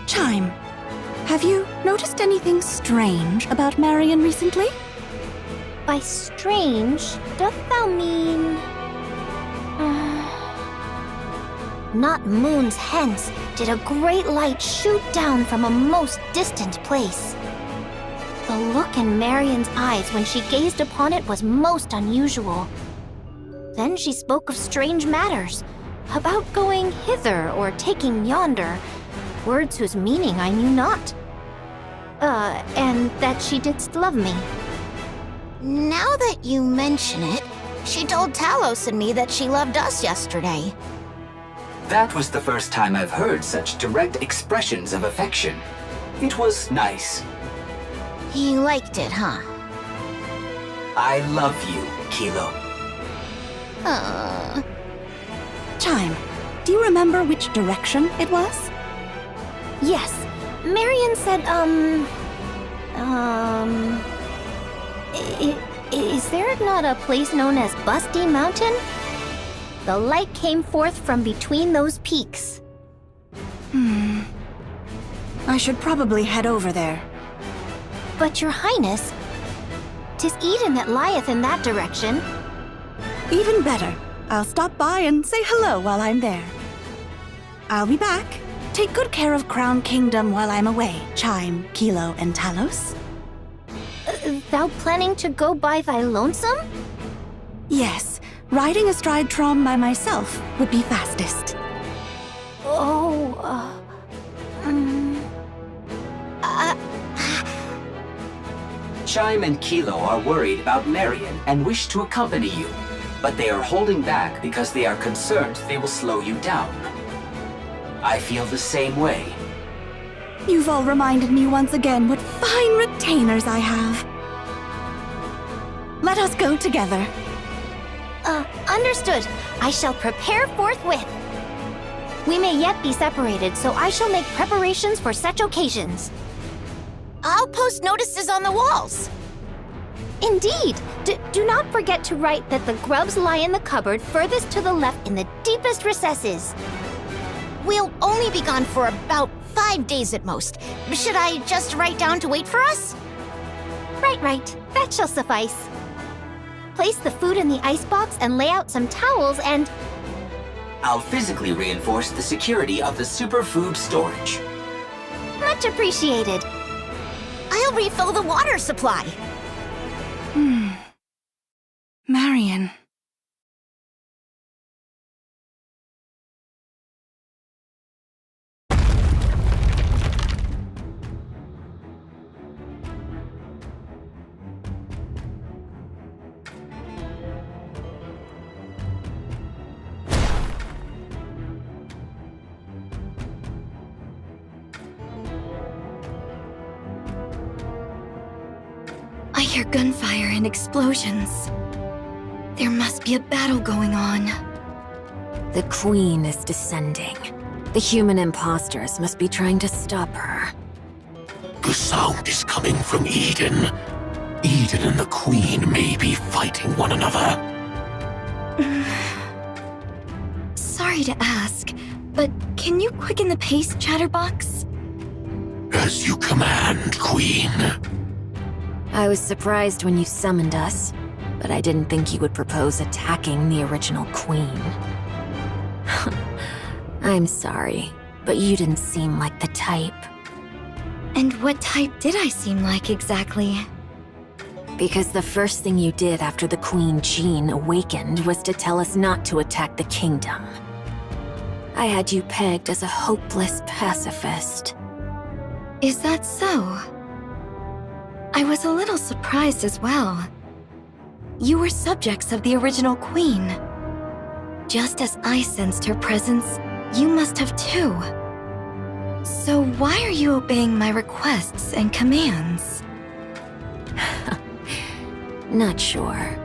Chime, have you noticed anything strange about Marion recently? By strange, doth thou mean... Not moons hence did a great light shoot down from a most distant place. The look in Marion's eyes when she gazed upon it was most unusual. Then she spoke of strange matters, about going hither or taking yonder, words whose meaning I knew not. And that she didst love me. Now that you mention it, she told Talos and me that she loved us yesterday. That was the first time I've heard such direct expressions of affection. It was nice. He liked it, huh? I love you, Kilo. Chime, do you remember which direction it was? Yes, Marion said, is there not a place known as Busty Mountain? The light came forth from between those peaks. I should probably head over there. But your highness, 'tis Eden that lieth in that direction. Even better. I'll stop by and say hello while I'm there. I'll be back. Take good care of Crown Kingdom while I'm away, Chime, Kilo, and Talos. Thou planning to go by thy lonesome? Yes, riding astride Trom by myself would be fastest. Chime and Kilo are worried about Marion and wish to accompany you, but they are holding back because they are concerned they will slow you down. I feel the same way. You've all reminded me once again what fine retainers I have. Let us go together. Understood. I shall prepare forthwith. We may yet be separated, so I shall make preparations for such occasions. I'll post notices on the walls. Indeed. Do not forget to write that the grubs lie in the cupboard furthest to the left in the deepest recesses. We'll only be gone for about 5 days at most. Should I just write down to wait for us? Right. That shall suffice. Place the food in the icebox and lay out some towels and... I'll physically reinforce the security of the superfood storage. Much appreciated. I'll refill the water supply. Marion. I hear gunfire and explosions. There must be a battle going on. The Queen is descending. The human imposters must be trying to stop her. The sound is coming from Eden. Eden and the Queen may be fighting one another. Sorry to ask, but can you quicken the pace, Chatterbox? As you command, Queen. I was surprised when you summoned us, but I didn't think you would propose attacking the original Queen. I'm sorry, but you didn't seem like the type. And what type did I seem like exactly? Because the first thing you did after the Queen Jean awakened was to tell us not to attack the kingdom. I had you pegged as a hopeless pacifist. Is that so? I was a little surprised as well. You were subjects of the original Queen. Just as I sensed her presence, you must have too. So why are you obeying my requests and commands? Not sure.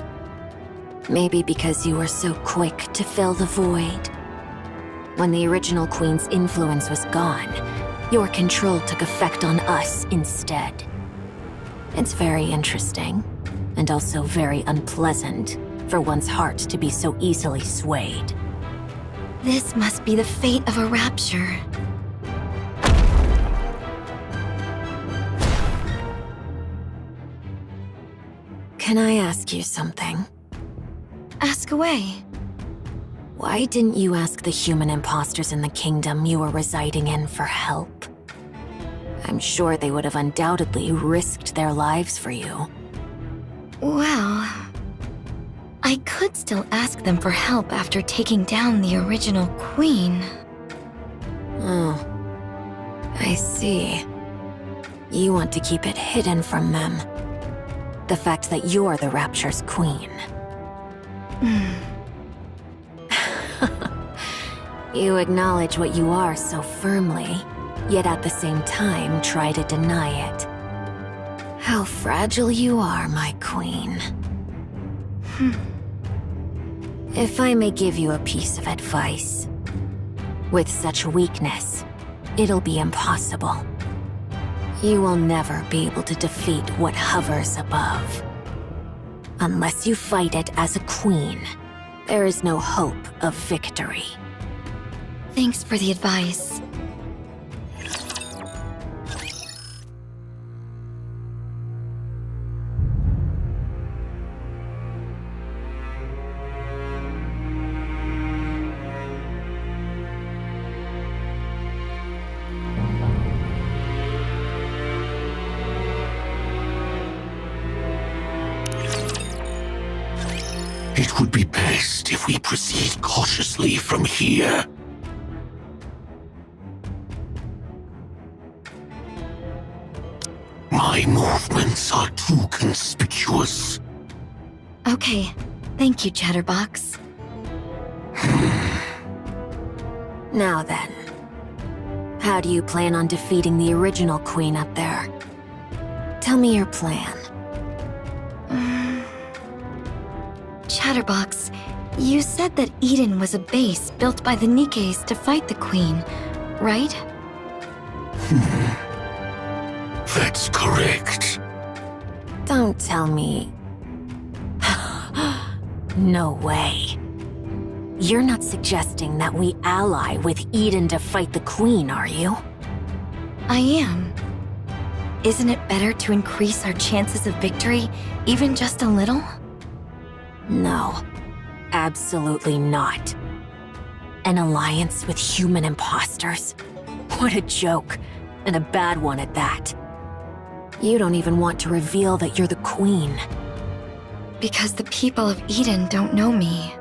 Maybe because you were so quick to fill the void. When the original queen's influence was gone, your control took effect on us instead. It's very interesting, and also very unpleasant for one's heart to be so easily swayed. This must be the fate of a rapture. Can I ask you something? Ask away. Why didn't you ask the human imposters in the kingdom you were residing in for help? I'm sure they would have undoubtedly risked their lives for you. Well, I could still ask them for help after taking down the original queen. Oh, I see. You want to keep it hidden from them. The fact that you're the Rapture's queen. You acknowledge what you are so firmly, yet at the same time try to deny it. How fragile you are, my queen. If I may give you a piece of advice, with such weakness, it'll be impossible. You will never be able to defeat what hovers above. Unless you fight it as a queen, there is no hope of victory. Thanks for the advice. It would be best if we proceed cautiously from here. My movements are too conspicuous. Okay, thank you, Chatterbox. Now then, how do you plan on defeating the original queen up there? Tell me your plan. Chatterbox, you said that Eden was a base built by the Nikes to fight the queen, right? That's correct. Don't tell me. No way. You're not suggesting that we ally with Eden to fight the queen, are you? I am. Isn't it better to increase our chances of victory, even just a little? No, absolutely not. An alliance with human imposters? What a joke, and a bad one at that. You don't even want to reveal that you're the queen. Because the people of Eden don't know me.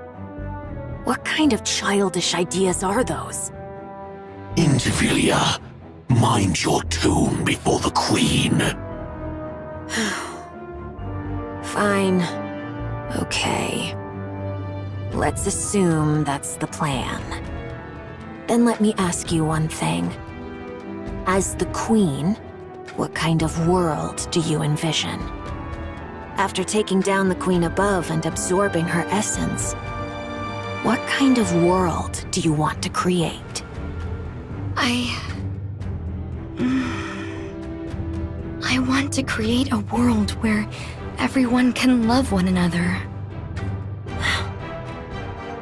What kind of childish ideas are those? Indivilia, mind your tune before the queen. Fine. Okay. Let's assume that's the plan. Then let me ask you one thing. As the queen, what kind of world do you envision? After taking down the queen above and absorbing her essence, what kind of world do you want to create? I want to create a world where everyone can love one another.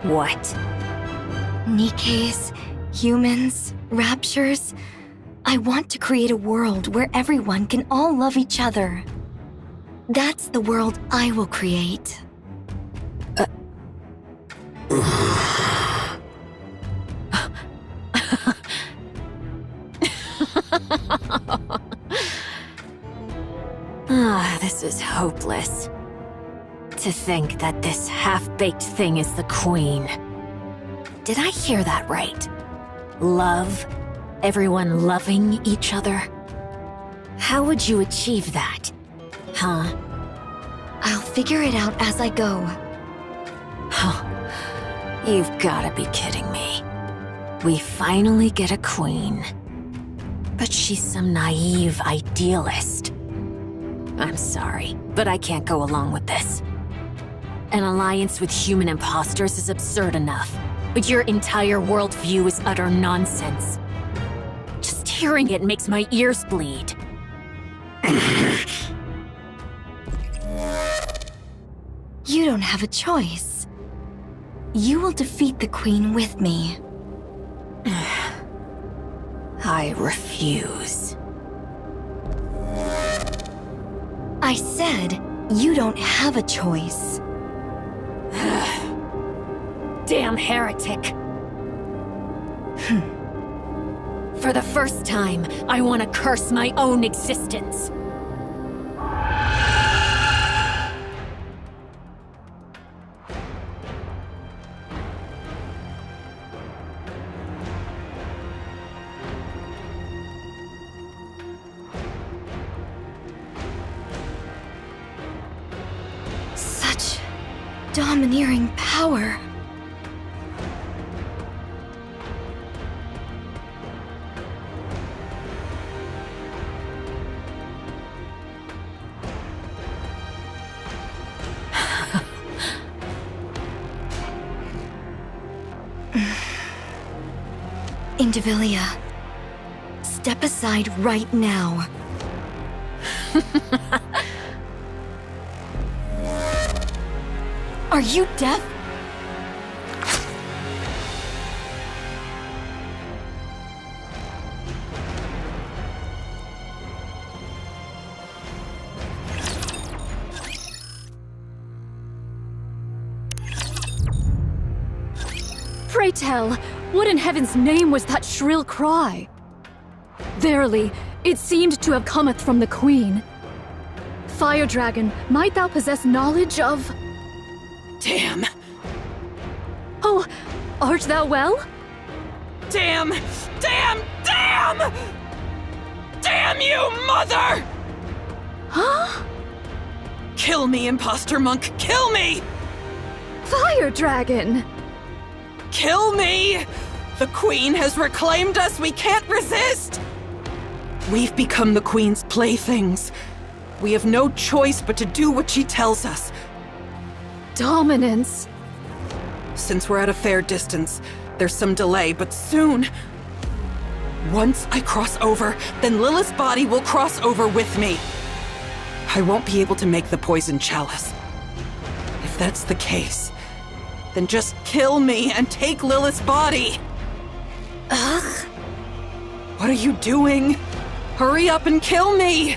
What? Nikes, humans, raptures. I want to create a world where everyone can all love each other. That's the world I will create. This is hopeless. To think that this half-baked thing is the queen. Did I hear that right? Love? Everyone loving each other? How would you achieve that? Huh? I'll figure it out as I go. You've gotta be kidding me. We finally get a queen. But she's some naive idealist. I'm sorry, but I can't go along with this. An alliance with human imposters is absurd enough, but your entire worldview is utter nonsense. Just hearing it makes my ears bleed. You don't have a choice. You will defeat the Queen with me. I refuse. I said, you don't have a choice. Damn heretic. For the first time, I want to curse my own existence. Such domineering power. Indivilia, step aside right now. Are you deaf? Pray tell, what in heaven's name was that shrill cry? Verily, it seemed to have cometh from the Queen. Fire Dragon, might thou possess knowledge of... Damn! Oh, art thou well? Damn! Damn! Damn! Damn you, mother! Huh? Kill me, imposter monk! Kill me! Fire Dragon! Kill me! The Queen has reclaimed us! We can't resist! We've become the Queen's playthings. We have no choice but to do what she tells us. Dominance. Since we're at a fair distance, there's some delay, but soon... Once I cross over, then Lilith's body will cross over with me. I won't be able to make the poison chalice. If that's the case, then just kill me and take Lilith's body. Ugh. What are you doing? Hurry up and kill me!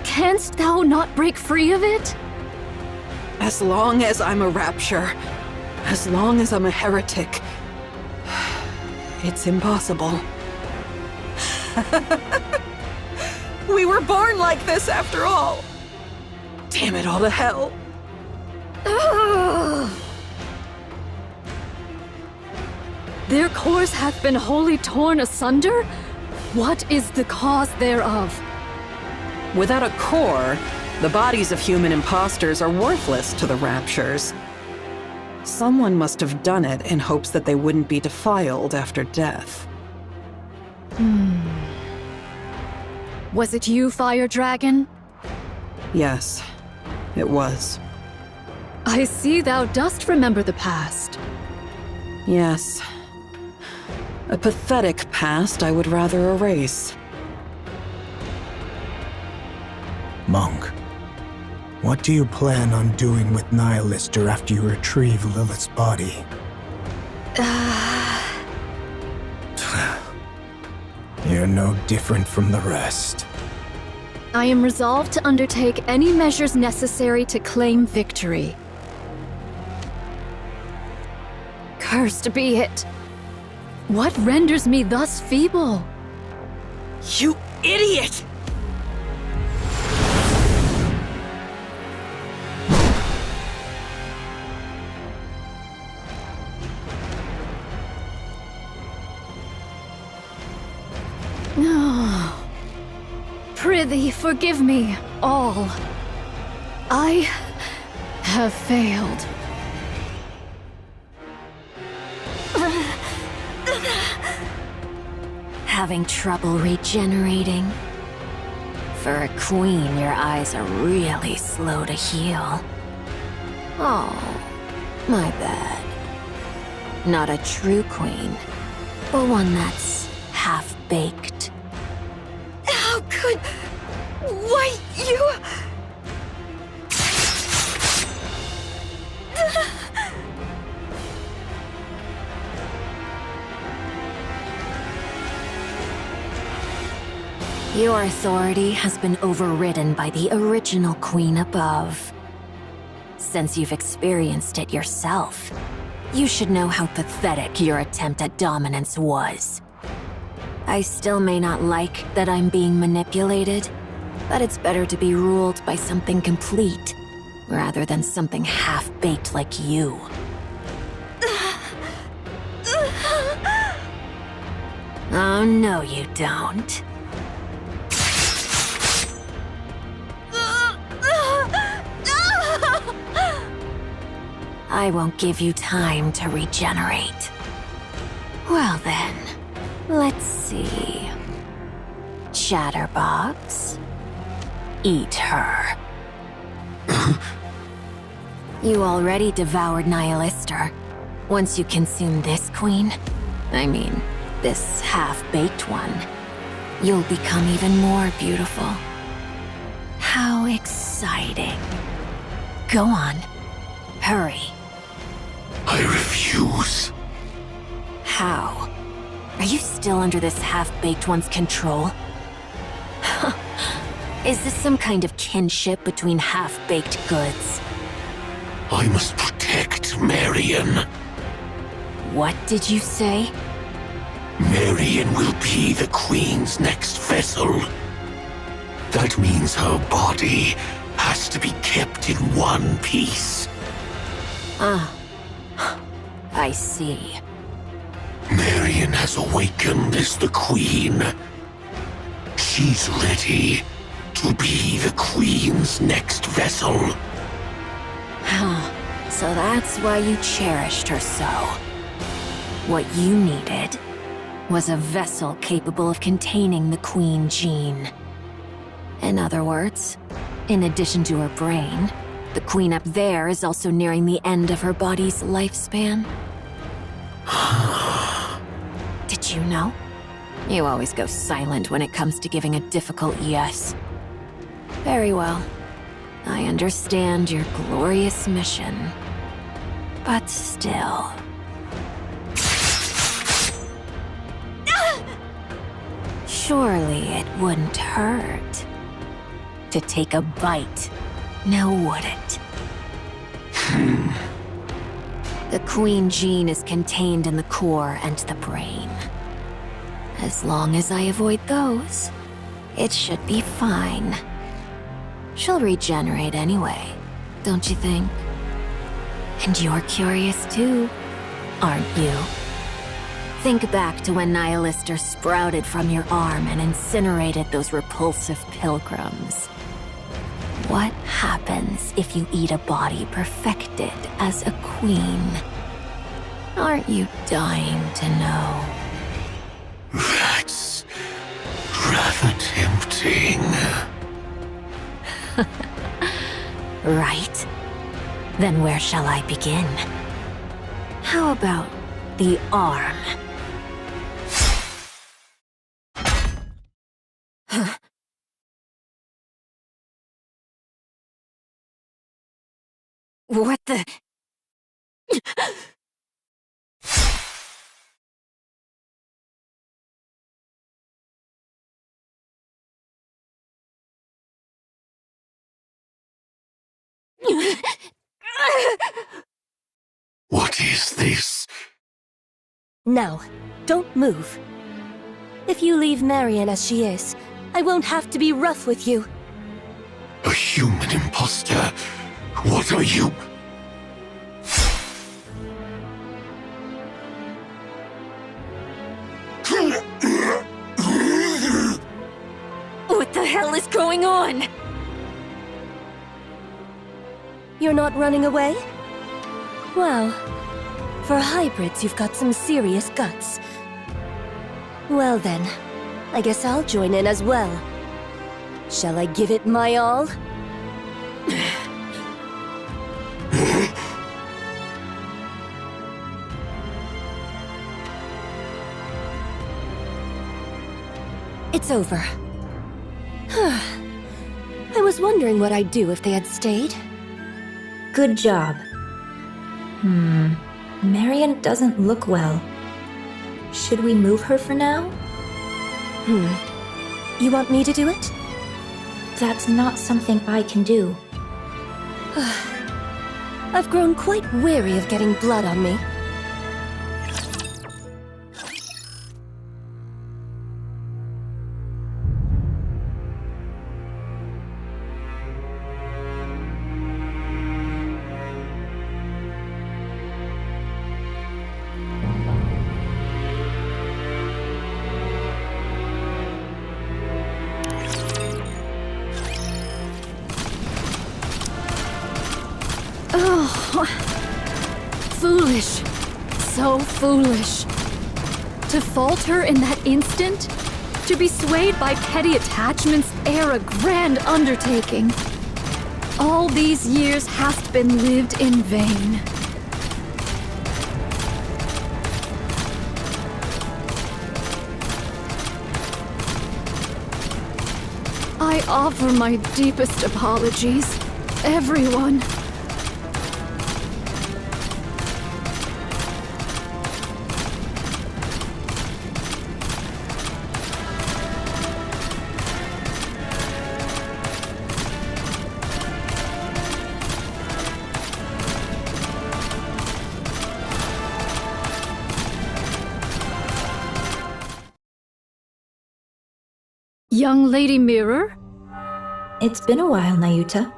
Canst thou not break free of it? As long as I'm a rapture, as long as I'm a heretic, it's impossible. We were born like this after all. Damn it all to hell. Ugh. Their cores hath been wholly torn asunder? What is the cause thereof? Without a core, the bodies of human imposters are worthless to the Raptures. Someone must have done it in hopes that they wouldn't be defiled after death. Was it you, Fire Dragon? Yes, it was. I see thou dost remember the past. Yes. A pathetic past I would rather erase. Monk, what do you plan on doing with Nihilister after you retrieve Lilith's body? You're no different from the rest. I am resolved to undertake any measures necessary to claim victory. Cursed be it. What renders me thus feeble? You idiot! No. Prithee, forgive me, all. I have failed. Having trouble regenerating? For a queen, your eyes are really slow to heal. Oh, my bad. Not a true queen, but one that's half-baked. How could... Why, you... Your authority has been overridden by the original queen above. Since you've experienced it yourself, you should know how pathetic your attempt at dominance was. I still may not like that I'm being manipulated, but it's better to be ruled by something complete, rather than something half-baked like you. Oh, no you don't. I won't give you time to regenerate. Well then, let's see. Chatterbox, eat her. You already devoured Nihilister. Once you consume this queen, I mean, this half-baked one, you'll become even more beautiful. How exciting. Go on, hurry. I refuse. How? Are you still under this half-baked one's control? Is this some kind of kinship between half-baked goods? I must protect Marion. What did you say? Marion will be the Queen's next vessel. That means her body has to be kept in one piece. Ah, I see. Marion has awakened as the Queen. She's ready to be the Queen's next vessel. So that's why you cherished her so. What you needed was a vessel capable of containing the Queen gene. In other words, in addition to her brain, the Queen up there is also nearing the end of her body's lifespan. Did you know? You always go silent when it comes to giving a difficult yes. Very well. I understand your glorious mission. But still... Surely it wouldn't hurt to take a bite, now would it? The Queen gene is contained in the core and the brain. As long as I avoid those, it should be fine. She'll regenerate anyway, don't you think? And you're curious too, aren't you? Think back to when Nihilister sprouted from your arm and incinerated those repulsive pilgrims. What happens if you eat a body perfected as a queen? Aren't you dying to know? That's rather tempting. Right. Then where shall I begin? How about the arm? What the... What is this? Now, don't move. If you leave Marion as she is, I won't have to be rough with you. A human imposter? What are you? What the hell is going on? You're not running away? Wow. For hybrids, you've got some serious guts. Well then, I guess I'll join in as well. Shall I give it my all? It's over. I was wondering what I'd do if they had stayed. Good job. Marion doesn't look well. Should we move her for now? You want me to do it? That's not something I can do. I've grown quite weary of getting blood on me. Foolish. So foolish. To falter in that instant? To be swayed by petty attachments ere a grand undertaking. All these years hast been lived in vain. I offer my deepest apologies, everyone. Young Lady Mirror? It's been a while, Nayuta.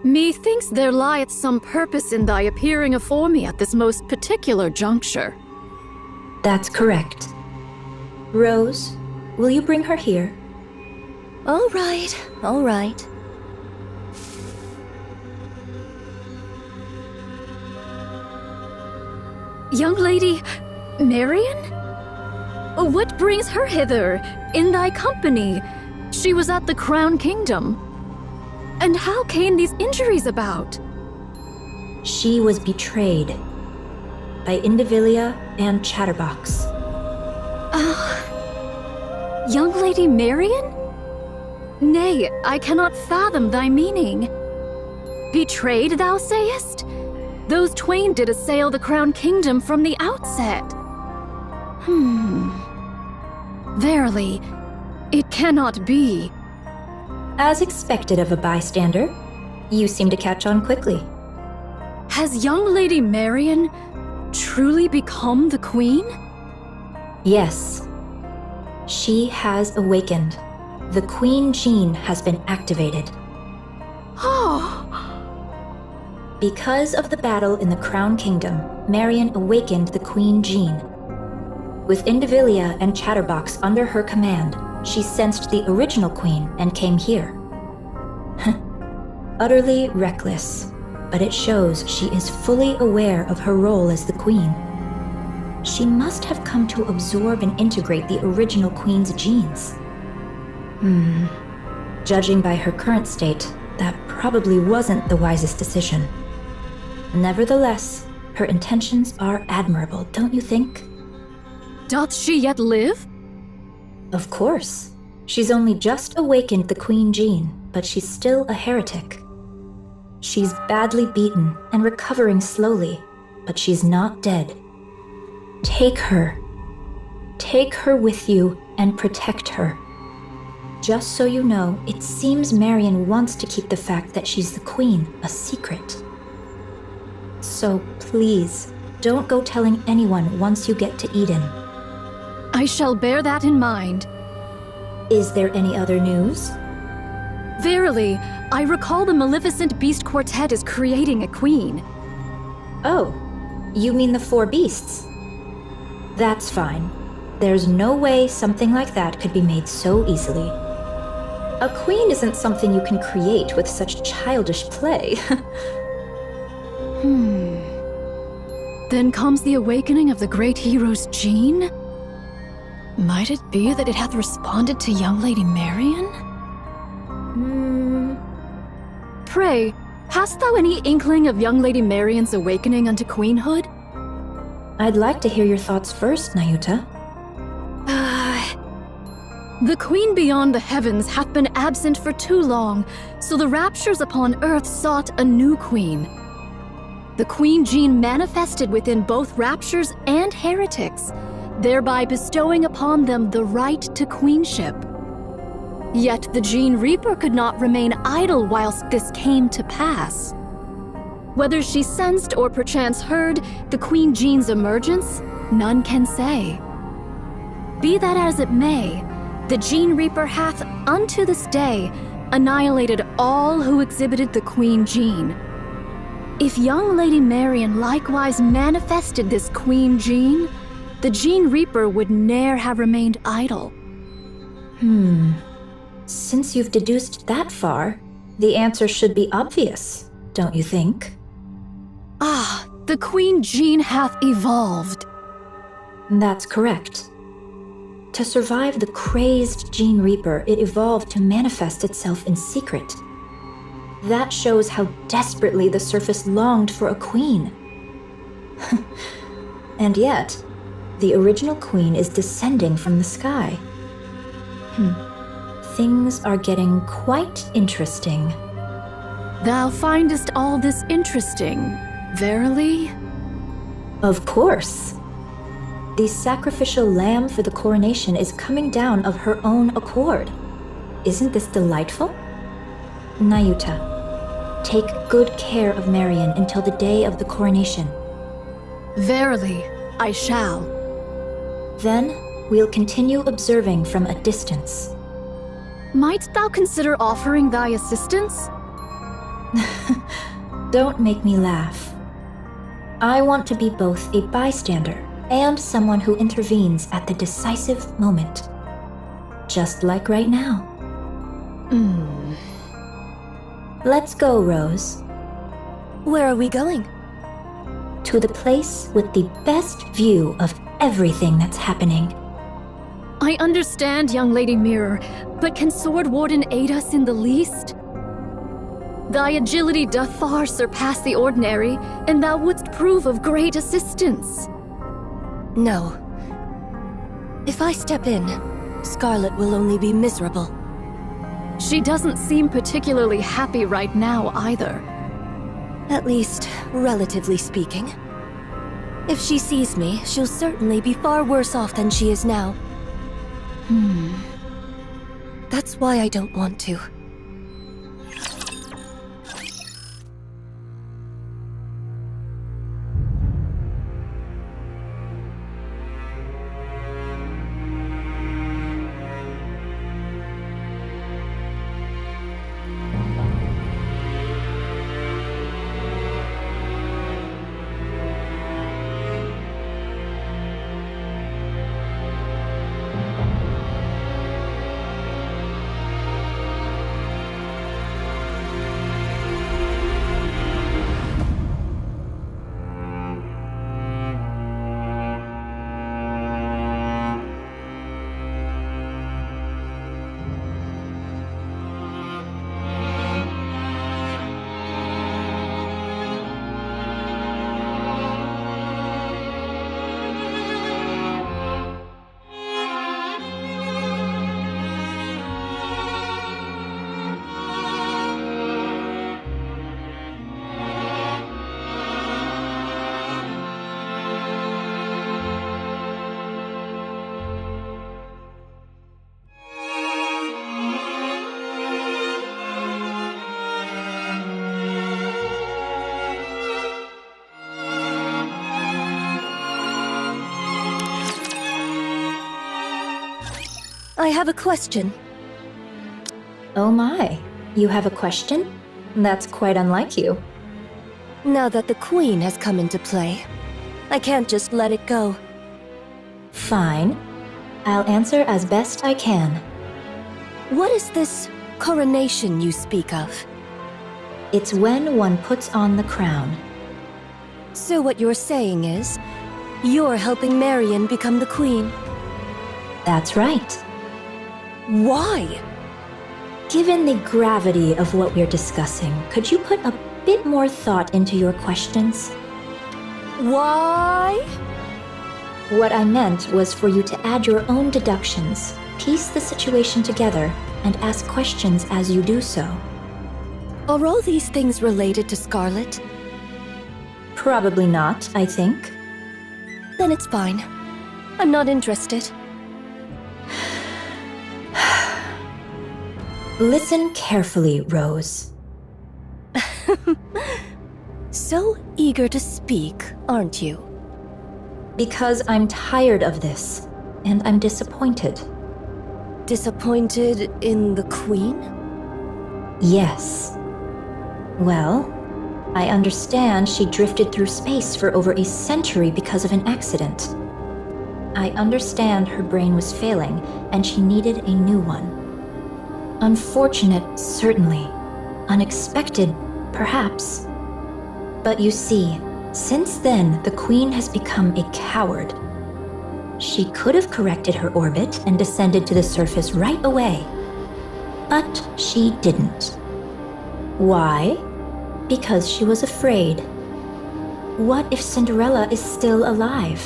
Methinks there lieth some purpose in thy appearing afore me at this most particular juncture. That's correct. Rose, will you bring her here? All right, all right. Young Lady Marion? What brings her hither, in thy company? She was at the Crown Kingdom. And how came these injuries about? She was betrayed by Indivilia and Chatterbox. Young Lady Marion? Nay, I cannot fathom thy meaning. Betrayed, thou sayest? Those twain did assail the Crown Kingdom from the outset. Verily, it cannot be. As expected of a bystander, you seem to catch on quickly. Has young Lady Marion truly become the Queen? Yes. She has awakened. The Queen Gene has been activated. Because of the battle in the Crown Kingdom, Marion awakened the Queen Gene. With Indivilia and Chatterbox under her command, she sensed the original queen and came here. Utterly reckless, but it shows she is fully aware of her role as the queen. She must have come to absorb and integrate the original queen's genes. Judging by her current state, that probably wasn't the wisest decision. Nevertheless, her intentions are admirable, don't you think? Doth she yet live? Of course. She's only just awakened the Queen Gene, but she's still a heretic. She's badly beaten and recovering slowly, but she's not dead. Take her. Take her with you and protect her. Just so you know, it seems Marion wants to keep the fact that she's the queen a secret. So please, don't go telling anyone once you get to Eden. I shall bear that in mind. Is there any other news? Verily, I recall the Maleficent Beast Quartet is creating a queen. Oh, you mean the 4 beasts? That's fine. There's no way something like that could be made so easily. A queen isn't something you can create with such childish play. Then comes the awakening of the great hero's gene? Might it be that it hath responded to young Lady Marian? Pray, hast thou any inkling of young Lady Marian's awakening unto queenhood? I'd like to hear your thoughts first, Nayuta. The queen beyond the heavens hath been absent for too long, so the raptures upon earth sought a new queen. The queen gene manifested within both raptures and heretics, thereby bestowing upon them the right to queenship. Yet the Gene Reaper could not remain idle whilst this came to pass. Whether she sensed or perchance heard the Queen Gene's emergence, none can say. Be that as it may, the Gene Reaper hath, unto this day, annihilated all who exhibited the Queen Gene. If young Lady Marian likewise manifested this Queen Gene, the Gene Reaper would ne'er have remained idle. Since you've deduced that far, the answer should be obvious, don't you think? The Queen Gene hath evolved. That's correct. To survive the crazed Gene Reaper, it evolved to manifest itself in secret. That shows how desperately the surface longed for a queen. And yet, the original queen is descending from the sky. Things are getting quite interesting. Thou findest all this interesting, verily? Of course. The sacrificial lamb for the coronation is coming down of her own accord. Isn't this delightful? Nayuta, take good care of Marian until the day of the coronation. Verily, I shall. Then, we'll continue observing from a distance. Might thou consider offering thy assistance? Don't make me laugh. I want to be both a bystander and someone who intervenes at the decisive moment. Just like right now. Let's go, Rose. Where are we going? To the place with the best view of everything that's happening. I understand, young Lady Mirror, but can Sword Warden aid us in the least? Thy agility doth far surpass the ordinary, and thou wouldst prove of great assistance. No. If I step in, Scarlet will only be miserable. She doesn't seem particularly happy right now either. At least, relatively speaking. If she sees me, she'll certainly be far worse off than she is now. That's why I don't want to. I have a question. Oh my, you have a question? That's quite unlike you. Now that the Queen has come into play, I can't just let it go. Fine. I'll answer as best I can. What is this coronation you speak of? It's when one puts on the crown. So what you're saying is, you're helping Marion become the queen? That's right. Why? Given the gravity of what we're discussing, could you put a bit more thought into your questions? Why? What I meant was for you to add your own deductions, piece the situation together, and ask questions as you do so. Are all these things related to Scarlet? Probably not, I think. Then it's fine. I'm not interested. Listen carefully, Rose. So eager to speak, aren't you? Because I'm tired of this, and I'm disappointed. Disappointed in the Queen? Yes. Well, I understand she drifted through space for over a century because of an accident. I understand her brain was failing, and she needed a new one. Unfortunate, certainly. Unexpected, perhaps. But you see, since then, the Queen has become a coward. She could have corrected her orbit and descended to the surface right away. But she didn't. Why? Because she was afraid. What if Cinderella is still alive?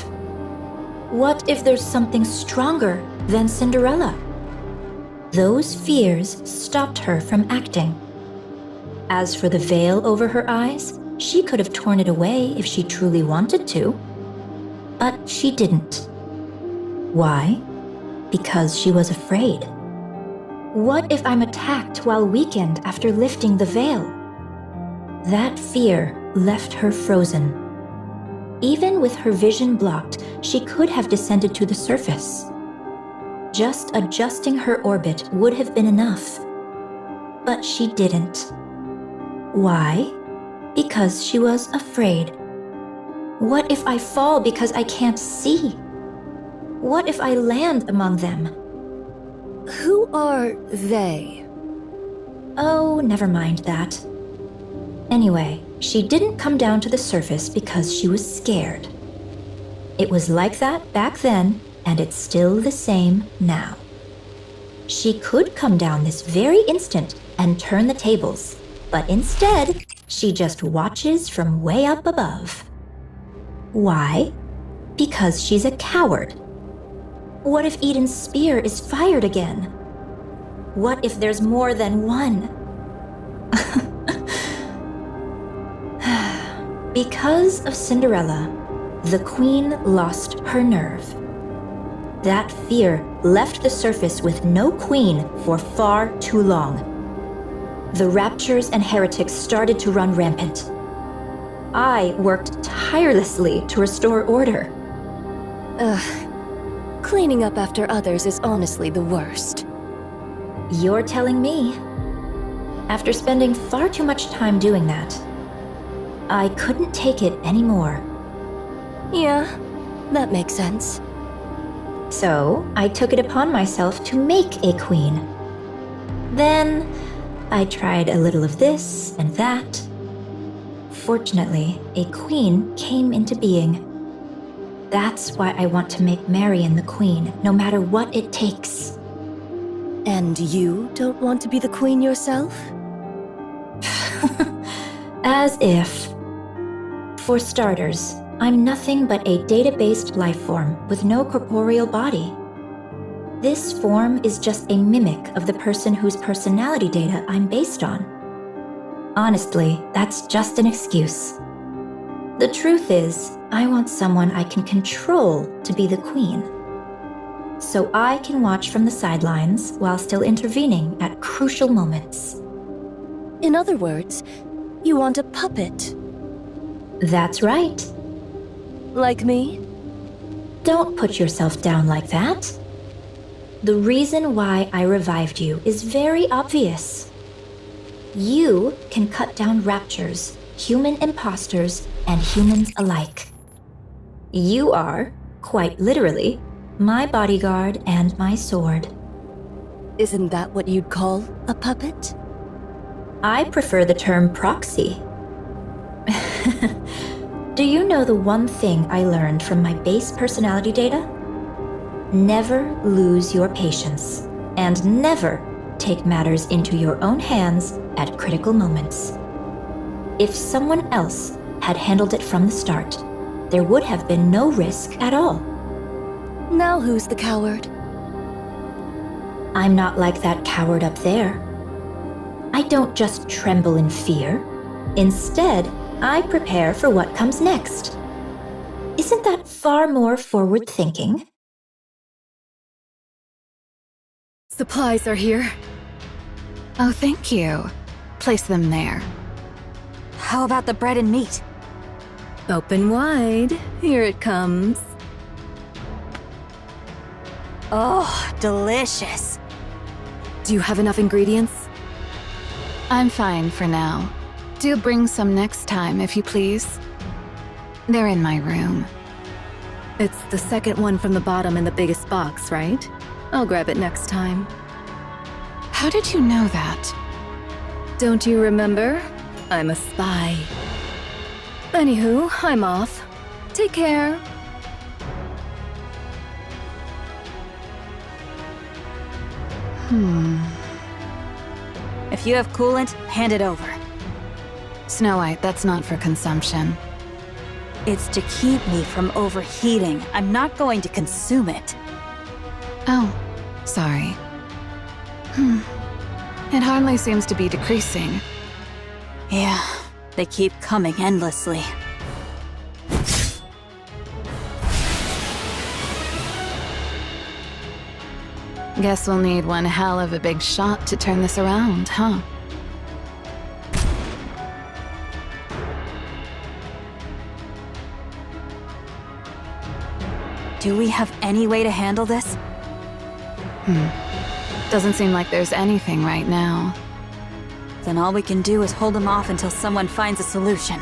What if there's something stronger than Cinderella? Those fears stopped her from acting. As for the veil over her eyes, she could have torn it away if she truly wanted to. But she didn't. Why? Because she was afraid. What if I'm attacked while weakened after lifting the veil? That fear left her frozen. Even with her vision blocked, she could have descended to the surface. Just adjusting her orbit would have been enough. But she didn't. Why? Because she was afraid. What if I fall because I can't see? What if I land among them? Who are they? Oh, never mind that. Anyway, she didn't come down to the surface because she was scared. It was like that back then, and it's still the same now. She could come down this very instant and turn the tables, but instead, she just watches from way up above. Why? Because she's a coward. What if Eden's spear is fired again? What if there's more than one? Because of Cinderella, the Queen lost her nerve. That fear left the surface with no queen for far too long. The Raptures and heretics started to run rampant. I worked tirelessly to restore order. Cleaning up after others is honestly the worst. You're telling me. After spending far too much time doing that, I couldn't take it anymore. Yeah, that makes sense. So, I took it upon myself to make a queen. Then, I tried a little of this and that. Fortunately, a queen came into being. That's why I want to make Marion the queen, no matter what it takes. And you don't want to be the queen yourself? As if. For starters, I'm nothing but a data-based life form with no corporeal body. This form is just a mimic of the person whose personality data I'm based on. Honestly, that's just an excuse. The truth is, I want someone I can control to be the queen. So I can watch from the sidelines while still intervening at crucial moments. In other words, you want a puppet. That's right. Like me? Don't put yourself down like that. The reason why I revived you is very obvious. You can cut down raptures, human imposters, and humans alike. You are, quite literally, my bodyguard and my sword. Isn't that what you'd call a puppet? I prefer the term proxy. Do you know the one thing I learned from my base personality data? Never lose your patience, and never take matters into your own hands at critical moments. If someone else had handled it from the start, there would have been no risk at all. Now who's the coward? I'm not like that coward up there. I don't just tremble in fear. Instead, I prepare for what comes next. Isn't that far more forward-thinking? Supplies are here. Oh, thank you. Place them there. How about the bread and meat? Open wide. Here it comes. Oh, delicious. Do you have enough ingredients? I'm fine for now. Do bring some next time, if you please. They're in my room. It's the second one from the bottom in the biggest box, right? I'll grab it next time. How did you know that? Don't you remember? I'm a spy. Anywho, I'm off. Take care. If you have coolant, hand it over. Snow White, that's not for consumption. It's to keep me from overheating. I'm not going to consume it. Oh, sorry. It hardly seems to be decreasing. Yeah, they keep coming endlessly. Guess we'll need one hell of a big shot to turn this around, huh? Do we have any way to handle this? Doesn't seem like there's anything right now. Then all we can do is hold them off until someone finds a solution.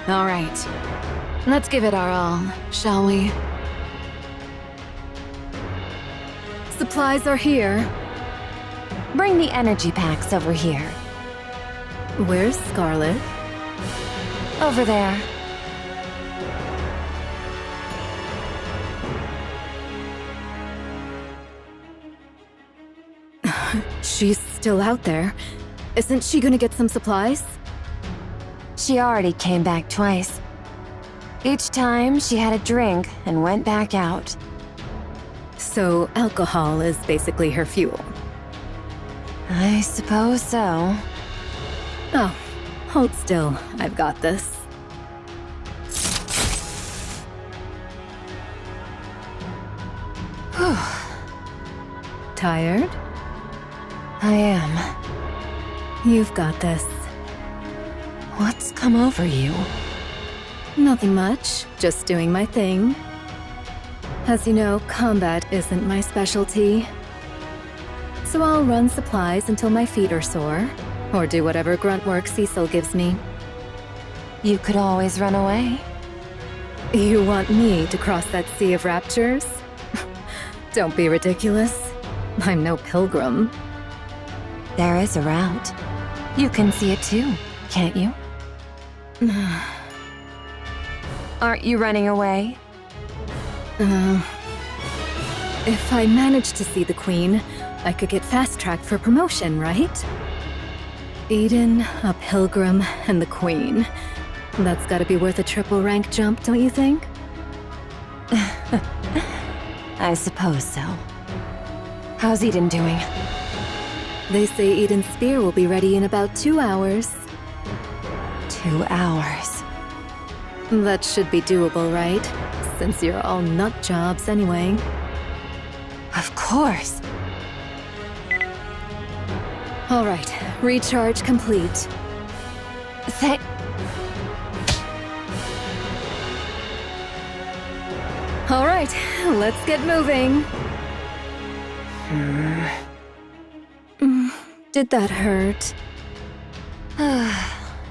All right. Let's give it our all, shall we? Supplies are here. Bring the energy packs over here. Where's Scarlet? Over there. She's still out there. Isn't she gonna get some supplies? She already came back twice. Each time, she had a drink and went back out. So alcohol is basically her fuel. I suppose so. Oh, hold still. I've got this. Tired? I am. You've got this. What's come over you? Nothing much, just doing my thing. As you know, combat isn't my specialty. So I'll run supplies until my feet are sore, or do whatever grunt work Cecil gives me. You could always run away. You want me to cross that sea of raptures? Don't be ridiculous. I'm no pilgrim. There is a route. You can see it too, can't you? Aren't you running away? If I managed to see the Queen, I could get fast-tracked for promotion, right? Eden, a pilgrim, and the Queen. That's gotta be worth a triple rank jump, don't you think? I suppose so. How's Eden doing? They say Eden's spear will be ready in about 2 hours. 2 hours. That should be doable, right? Since you're all nut jobs anyway. Of course. All right, recharge complete. All right, let's get moving. Did that hurt?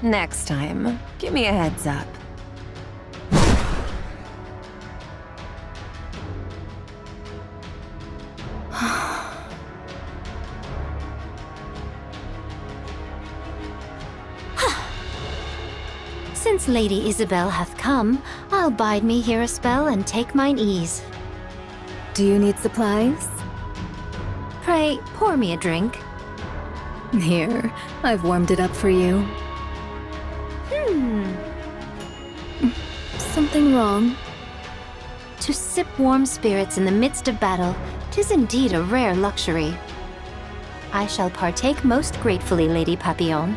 Next time, give me a heads up. Since Lady Isabel hath come, I'll bide me here a spell and take mine ease. Do you need supplies? Pray, pour me a drink. Here, I've warmed it up for you. Something wrong? To sip warm spirits in the midst of battle, 'tis indeed a rare luxury. I shall partake most gratefully, Lady Papillon.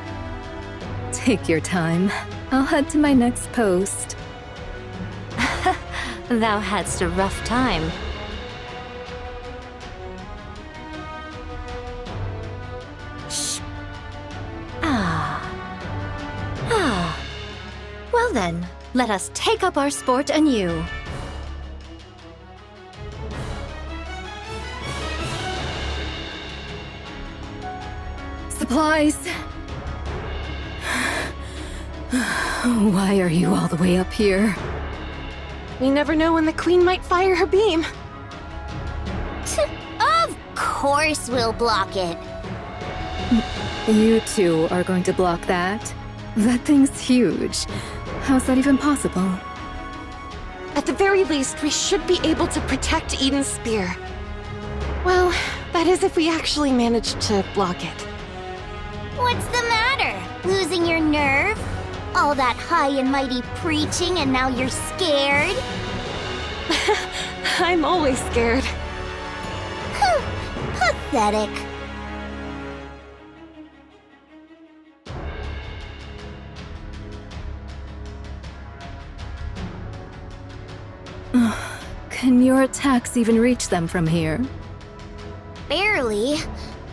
Take your time. I'll head to my next post. Thou hadst a rough time. Shh. Well then, let us take up our sport anew. Supplies! Why are you all the way up here? We never know when the Queen might fire her beam. Of course we'll block it. You two are going to block that? That thing's huge. How's that even possible? At the very least, we should be able to protect Eden's spear. Well, that is if we actually manage to block it. What's the matter? Losing your nerve? All that high and mighty preaching and now you're scared? I'm always scared. Pathetic. Can your attacks even reach them from here? Barely.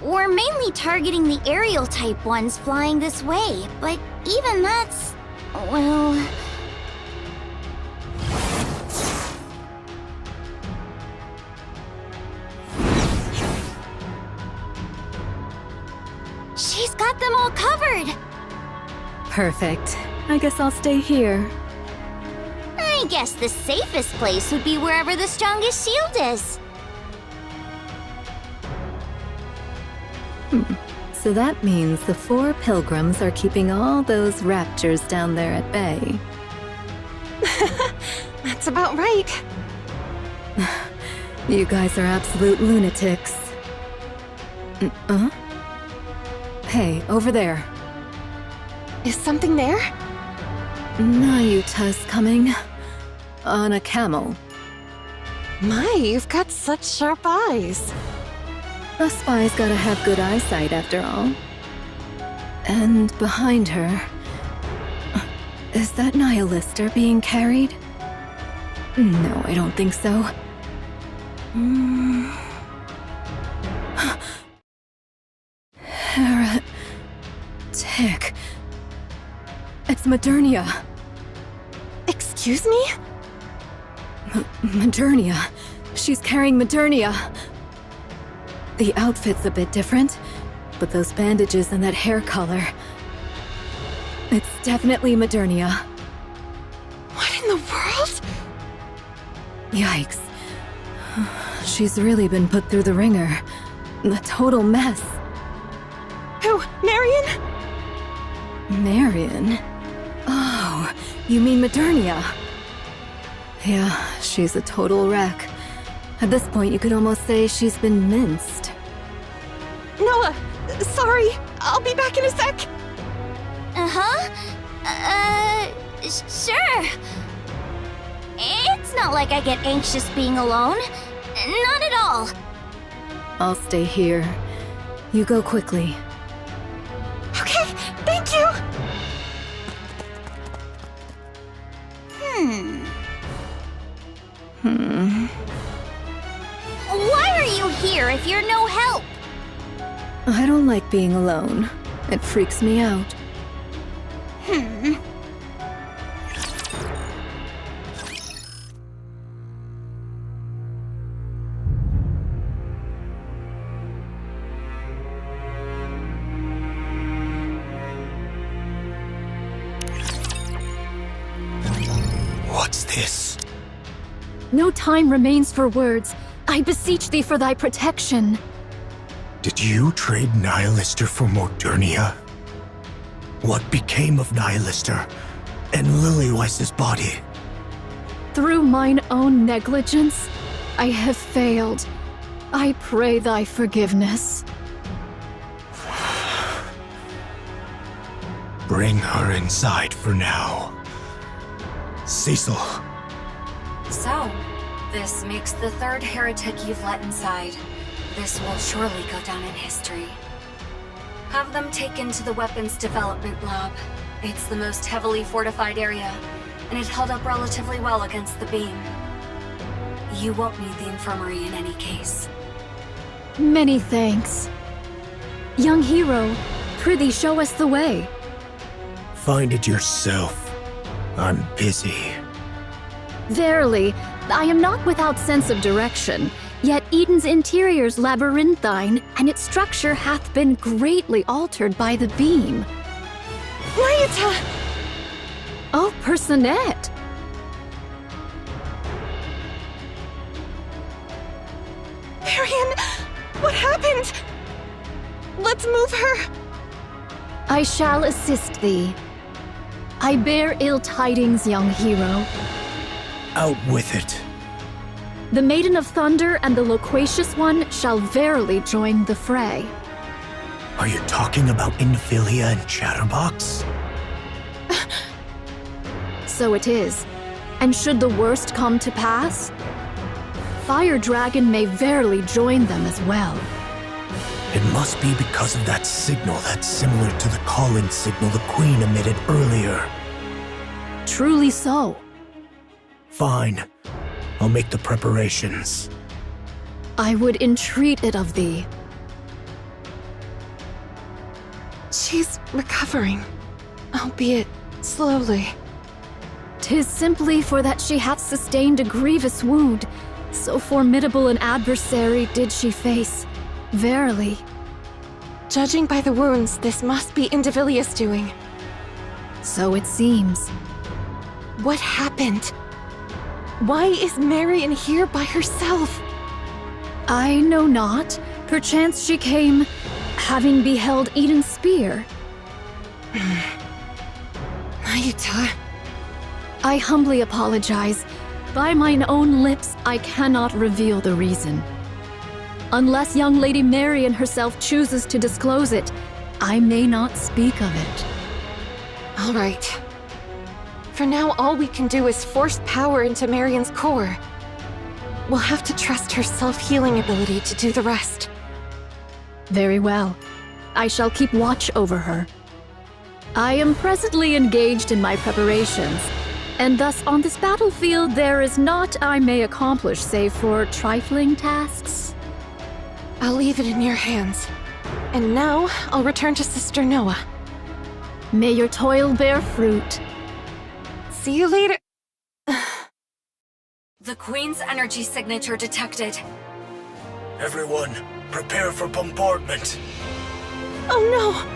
We're mainly targeting the aerial type ones flying this way, but even that's... well... She's got them all covered! Perfect. I guess I'll stay here. I guess the safest place would be wherever the strongest shield is. So that means the 4 pilgrims are keeping all those raptures down there at bay. That's about right. You guys are absolute lunatics. Hey, over there. Is something there? Nayuta's coming. On a camel. My, you've got such sharp eyes. A spy's gotta have good eyesight after all. And behind her... is that Nihilister being carried? No, I don't think so. Heretic. It's Modernia. Excuse me? Modernia. She's carrying Modernia. The outfit's a bit different, but those bandages and that hair color... it's definitely Modernia. What in the world? Yikes. She's really been put through the ringer. A total mess. Who? Marion? Marion? Oh, you mean Modernia? Yeah, she's a total wreck. At this point, you could almost say she's been minced. Noah, sorry. I'll be back in a sec. Sure. It's not like I get anxious being alone. Not at all. I'll stay here. You go quickly. Okay, thank you. Why are you here if you're no help? I don't like being alone. It freaks me out. What's this? No time remains for words. I beseech thee for thy protection. Did you trade Nihilister for Modernia? What became of Nihilister? And Lilyweise's body. Through mine own negligence, I have failed. I pray thy forgiveness. Bring her inside for now. Cecil. So, this makes the third heretic you've let inside. This will surely go down in history. Have them taken to the weapons development lab. It's the most heavily fortified area, and it held up relatively well against the beam. You won't need the infirmary in any case. Many thanks. Young hero, prithee show us the way. Find it yourself. I'm busy. Verily, I am not without sense of direction, yet Eden's interior's labyrinthine, and its structure hath been greatly altered by the beam. Ryota! Oh, Personette! Marion, what happened? Let's move her. I shall assist thee. I bear ill tidings, young hero. Out with it. The Maiden of Thunder and the Loquacious One shall verily join the fray. Are you talking about Infilia and Chatterbox? So it is. And should the worst come to pass, Fire Dragon may verily join them as well. It must be because of that signal that's similar to the call-in signal the Queen emitted earlier. Truly so. Fine. I'll make the preparations. I would entreat it of thee. She's recovering, albeit slowly. 'Tis simply for that she hath sustained a grievous wound. So formidable an adversary did she face. Verily. Judging by the wounds, this must be Indivilius doing. So it seems. What happened? Why is Marion here by herself? I know not. Perchance she came, having beheld Eden's spear. Ryota. I humbly apologize. By mine own lips, I cannot reveal the reason. Unless young Lady Marion herself chooses to disclose it, I may not speak of it. All right. For now, all we can do is force power into Marion's core. We'll have to trust her self-healing ability to do the rest. Very well. I shall keep watch over her. I am presently engaged in my preparations, and thus on this battlefield there is naught I may accomplish save for trifling tasks. I'll leave it in your hands. And now, I'll return to Sister Noah. May your toil bear fruit. See you later. The Queen's energy signature detected. Everyone, prepare for bombardment. Oh no!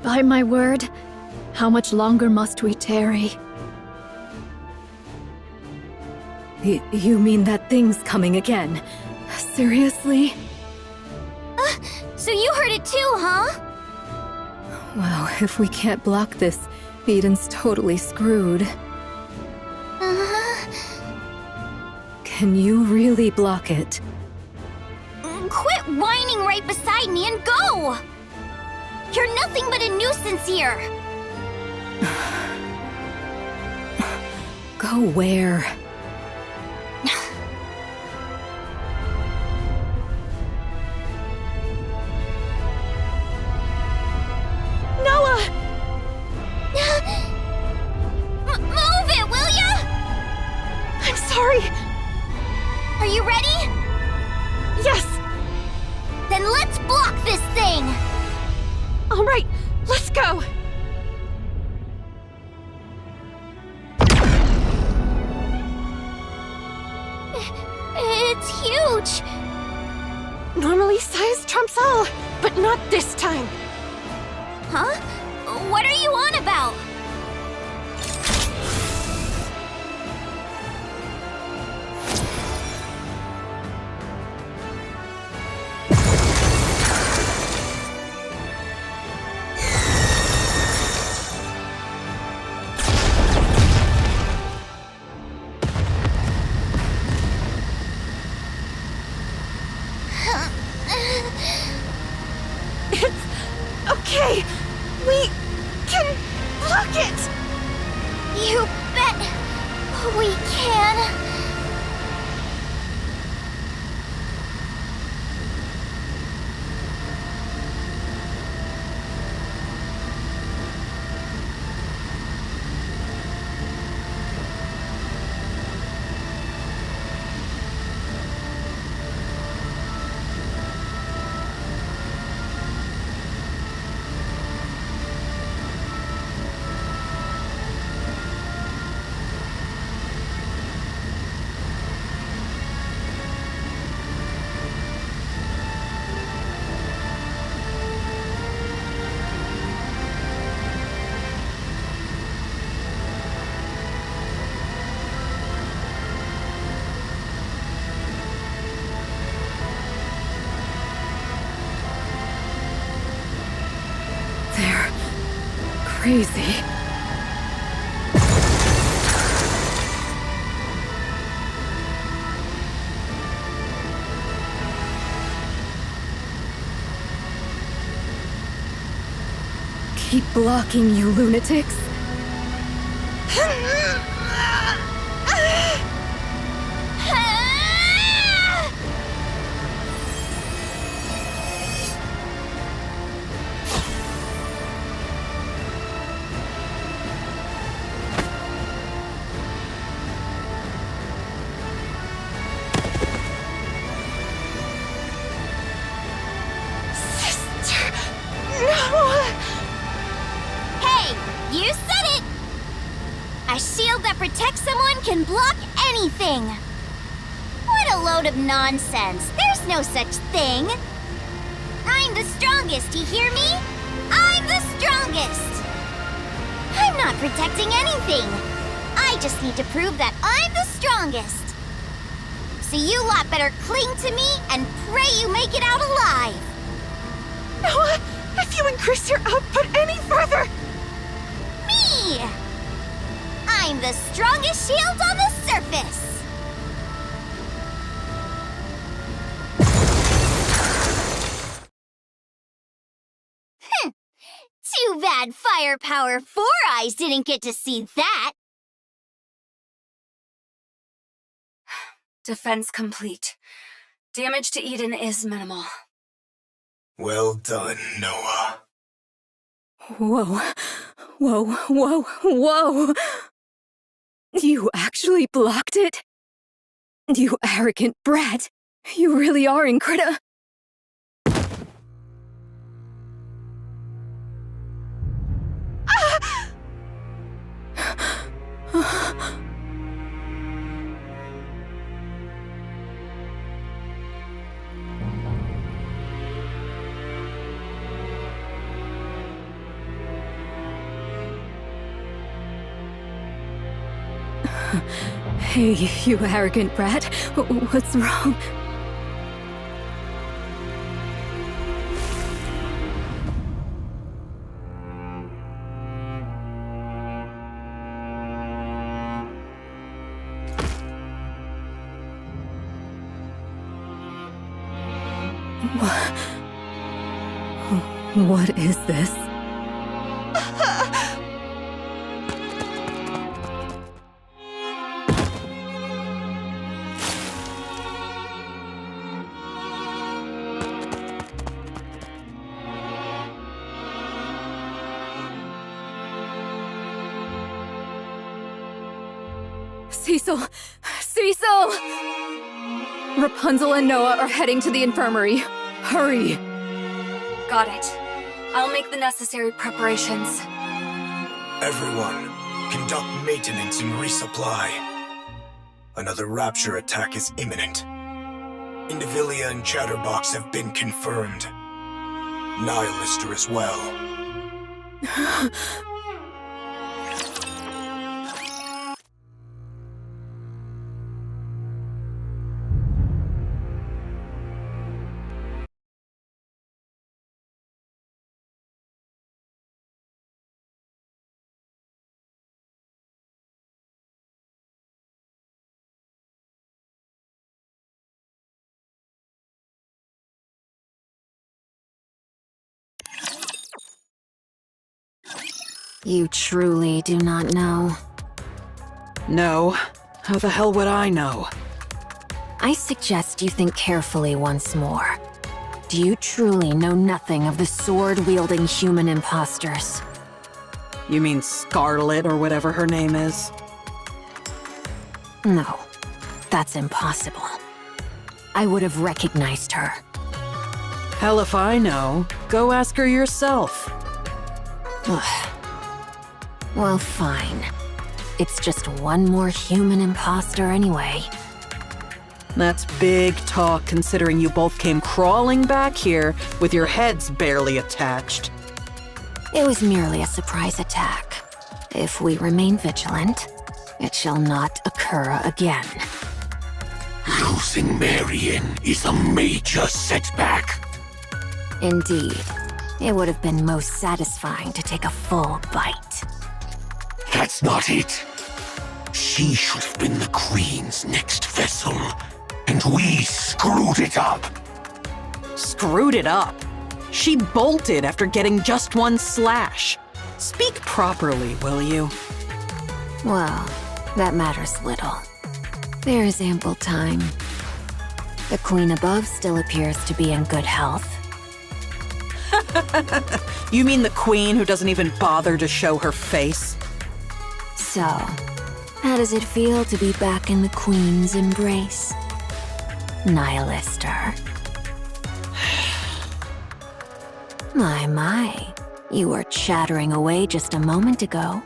By my word, how much longer must we tarry? You mean that thing's coming again? Seriously? So you heard it too, huh? Well, if we can't block this, Eden's totally screwed. Can you really block it? Quit whining right beside me and go! You're nothing but a nuisance here! Go where? Noah! Move it, will ya? I'm sorry. Are you ready? Yes! Then let's block this thing! All right, let's go! It's huge! Normally size trumps all, but not this time. Huh? What are you on about? It's okay. We can block it! You bet we can. They're crazy. Keep blocking, you lunatics. Hey, you said it! A shield that protects someone can block anything! What a load of nonsense! There's no such thing! I'm the strongest, you hear me? I'm the strongest! I'm not protecting anything! I just need to prove that I'm the strongest! So you lot better cling to me and pray you make it out alive! Noah, if you increase your output any further... Me! I'm the strongest shield on the surface! Too bad Firepower 4 Eyes didn't get to see that! Defense complete. Damage to Eden is minimal. Well done, Noah. Whoa. Whoa, whoa, whoa! You actually blocked it? You arrogant brat! You really are incredible. Hey, you arrogant brat. What's wrong? What is this? Cecil! Cecil! Rapunzel and Noah are heading to the infirmary. Hurry! Got it. I'll make the necessary preparations. Everyone, conduct maintenance and resupply. Another Rapture attack is imminent. Indivilia and Chatterbox have been confirmed. Nihilister as well. You truly do not know. No. How the hell would I know? I suggest you think carefully once more. Do you truly know nothing of the sword-wielding human imposters? You mean Scarlet or whatever her name is? No, that's impossible. I would have recognized her. Hell if I know. Go ask her yourself. Well, fine. It's just one more human imposter anyway. That's big talk considering you both came crawling back here with your heads barely attached. It was merely a surprise attack. If we remain vigilant, it shall not occur again. Losing Marion is a major setback. Indeed. It would have been most satisfying to take a full bite. That's not it. She should have been the Queen's next vessel, and we screwed it up. Screwed it up? She bolted after getting just one slash. Speak properly, will you? Well, that matters little. There is ample time. The Queen above still appears to be in good health. You mean the Queen who doesn't even bother to show her face? So, how does it feel to be back in the Queen's embrace? Nihilister. My, you were chattering away just a moment ago,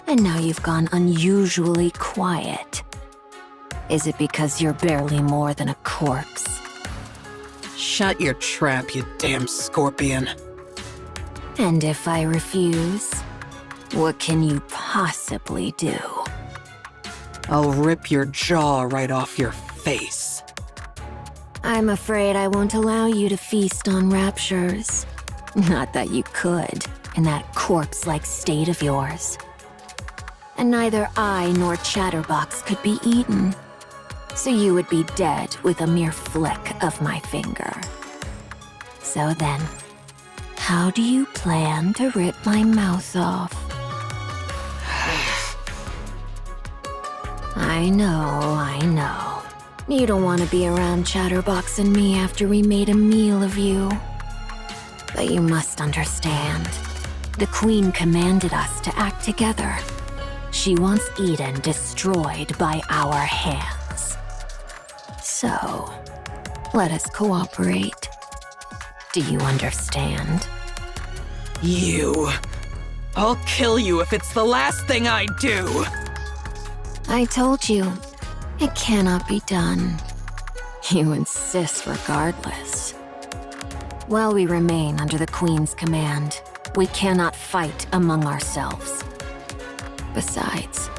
and now you've gone unusually quiet. Is it because you're barely more than a corpse? Shut your trap, you damn scorpion. And if I refuse, what can you possibly do? I'll rip your jaw right off your face. I'm afraid I won't allow you to feast on raptures. Not that you could, in that corpse-like state of yours. And neither I nor Chatterbox could be eaten. So you would be dead with a mere flick of my finger. So then, how do you plan to rip my mouth off? I know. You don't want to be around Chatterbox and me after we made a meal of you. But you must understand. The Queen commanded us to act together. She wants Eden destroyed by our hands. So, let us cooperate. Do you understand? You. I'll kill you if it's the last thing I do. I told you, it cannot be done. You insist regardless. While we remain under the Queen's command, we cannot fight among ourselves. Besides,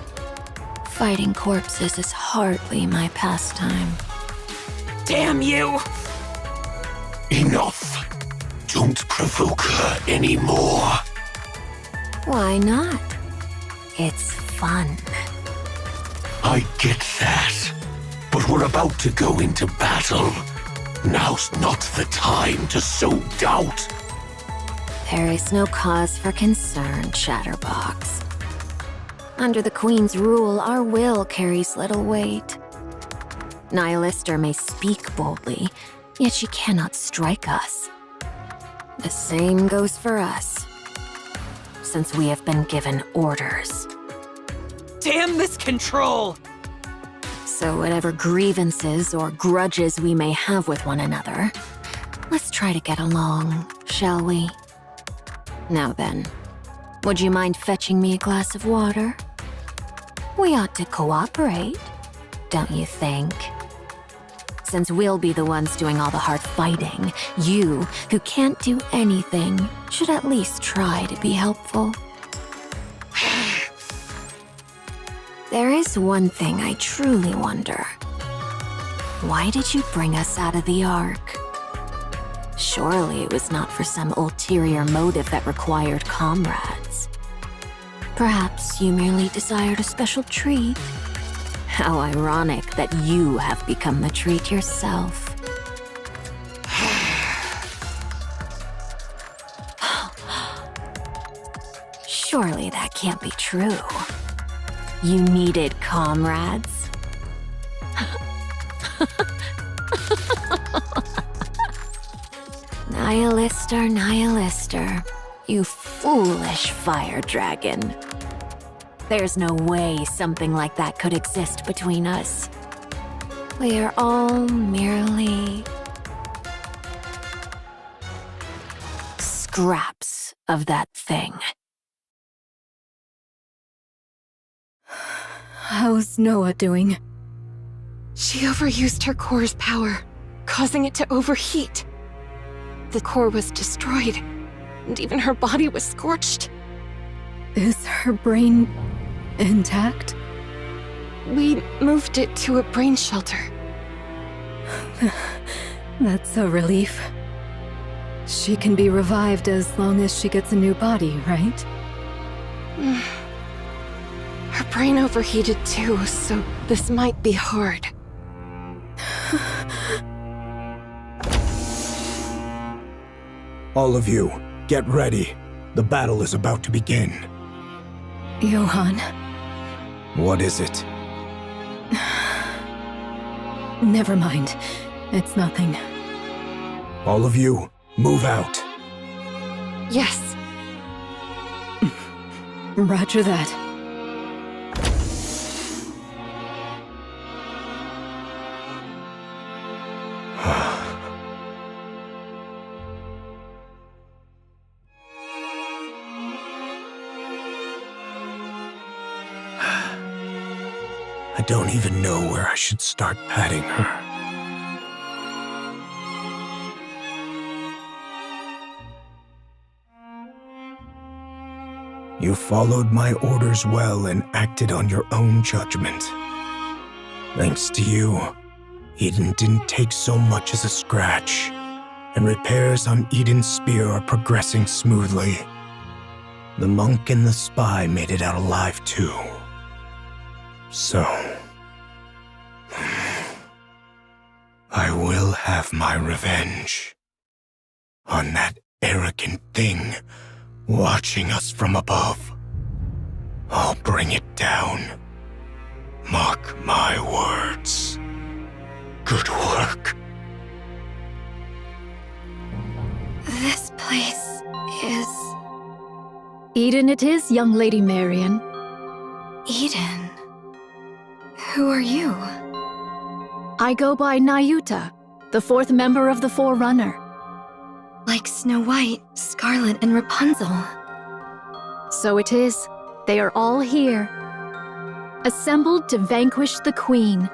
fighting corpses is hardly my pastime. Damn you! Enough. Don't provoke her anymore. Why not? It's fun. I get that. But we're about to go into battle. Now's not the time to sow doubt. There is no cause for concern, Chatterbox. Under the Queen's rule, our will carries little weight. Nihilister may speak boldly, yet she cannot strike us. The same goes for us, since we have been given orders. Damn this control! So whatever grievances or grudges we may have with one another, let's try to get along, shall we? Now then, would you mind fetching me a glass of water? We ought to cooperate, don't you think? Since we'll be the ones doing all the hard fighting, you, who can't do anything, should at least try to be helpful. There is one thing I truly wonder. Why did you bring us out of the Ark? Surely it was not for some ulterior motive that required comrades. Perhaps you merely desired a special treat. How ironic that you have become the treat yourself. Surely that can't be true. You needed comrades? Nihilister, Nihilister. You foolish fire dragon. There's no way something like that could exist between us. We are all merely scraps of that thing. How's Noah doing? She overused her core's power, causing it to overheat. The core was destroyed, and even her body was scorched. Is her brain intact? We moved it to a brain shelter. That's a relief. She can be revived as long as she gets a new body, right? Her brain overheated too, so this might be hard. All of you, get ready. The battle is about to begin. Johann. What is it? Never mind. It's nothing. All of you, move out. Yes. Roger that. I don't even know where I should start patting her. You followed my orders well and acted on your own judgment. Thanks to you, Eden didn't take so much as a scratch, and repairs on Eden's spear are progressing smoothly. The monk and the spy made it out alive too. So, I will have my revenge on that arrogant thing watching us from above. I'll bring it down. Mark my words. Good work. This place is... Eden it is, young Lady Marion. Eden. Who are you? I go by Nayuta, the fourth member of the Forerunner. Like Snow White, Scarlet, and Rapunzel. So it is. They are all here, assembled to vanquish the Queen.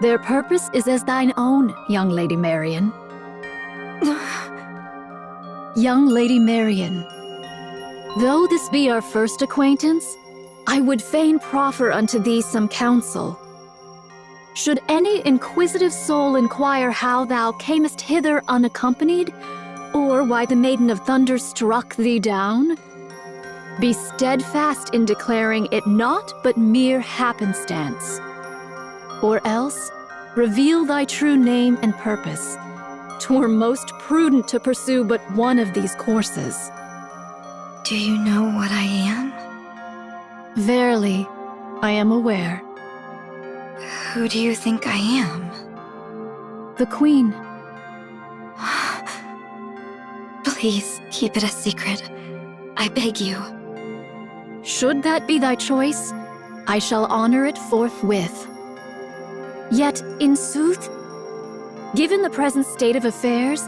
Their purpose is as thine own, young Lady Marion. Young Lady Marion, though this be our first acquaintance, I would fain proffer unto thee some counsel. Should any inquisitive soul inquire how thou camest hither unaccompanied, or why the Maiden of Thunder struck thee down, be steadfast in declaring it naught but mere happenstance. Or else, reveal thy true name and purpose. 'Twere most prudent to pursue but one of these courses. Do you know what I am? Verily, I am aware. Who do you think I am? The Queen. Please, keep it a secret. I beg you. Should that be thy choice, I shall honor it forthwith. Yet, in sooth, given the present state of affairs,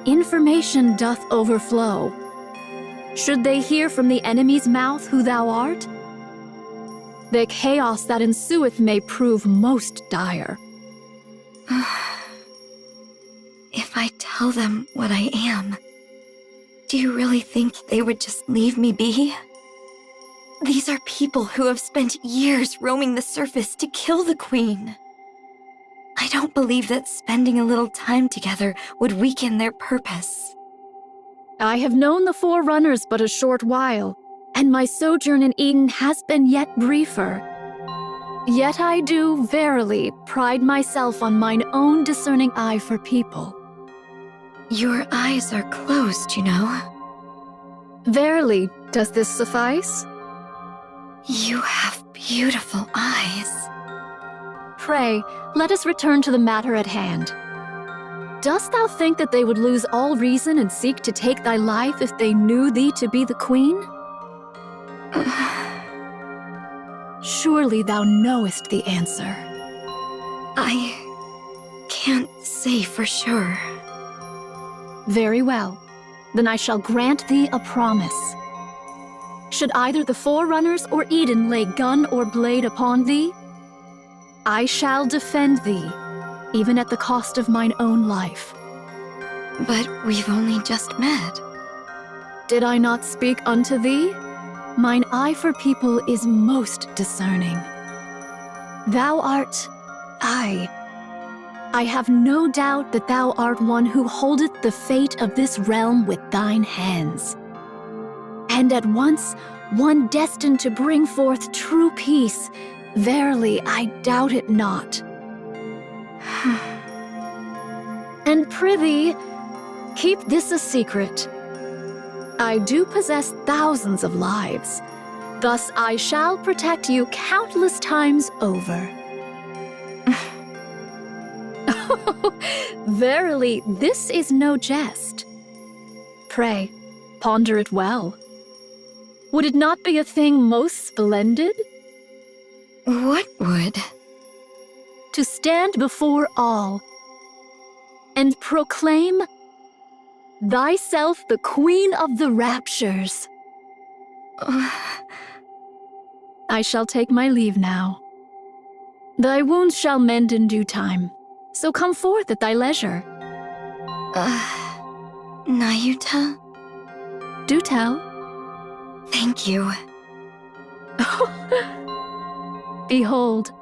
information doth overflow. Should they hear from the enemy's mouth who thou art, the chaos that ensueth may prove most dire. If I tell them what I am, do you really think they would just leave me be? These are people who have spent years roaming the surface to kill the Queen. I don't believe that spending a little time together would weaken their purpose. I have known the Forerunners but a short while, and my sojourn in Eden has been yet briefer. Yet I do, verily, pride myself on mine own discerning eye for people. Your eyes are closed, you know. Verily, does this suffice? You have beautiful eyes. Pray, let us return to the matter at hand. Dost thou think that they would lose all reason and seek to take thy life if they knew thee to be the queen? Surely thou knowest the answer. I can't say for sure. Very well. Then I shall grant thee a promise. Should either the Forerunners or Eden lay gun or blade upon thee, I shall defend thee, even at the cost of mine own life. But we've only just met. Did I not speak unto thee? Mine eye for people is most discerning. Thou art I have no doubt that thou art one who holdeth the fate of this realm with thine hands. And at once, one destined to bring forth true peace. Verily, I doubt it not. And prithee, keep this a secret. I do possess thousands of lives. Thus I shall protect you countless times over. Verily, this is no jest. Pray, ponder it well. Would it not be a thing most splendid? What would? To stand before all and proclaim thyself the Queen of the Raptures. I shall take my leave now. Thy wounds shall mend in due time, so come forth at thy leisure. Nayuta? Do tell. Thank you. Behold,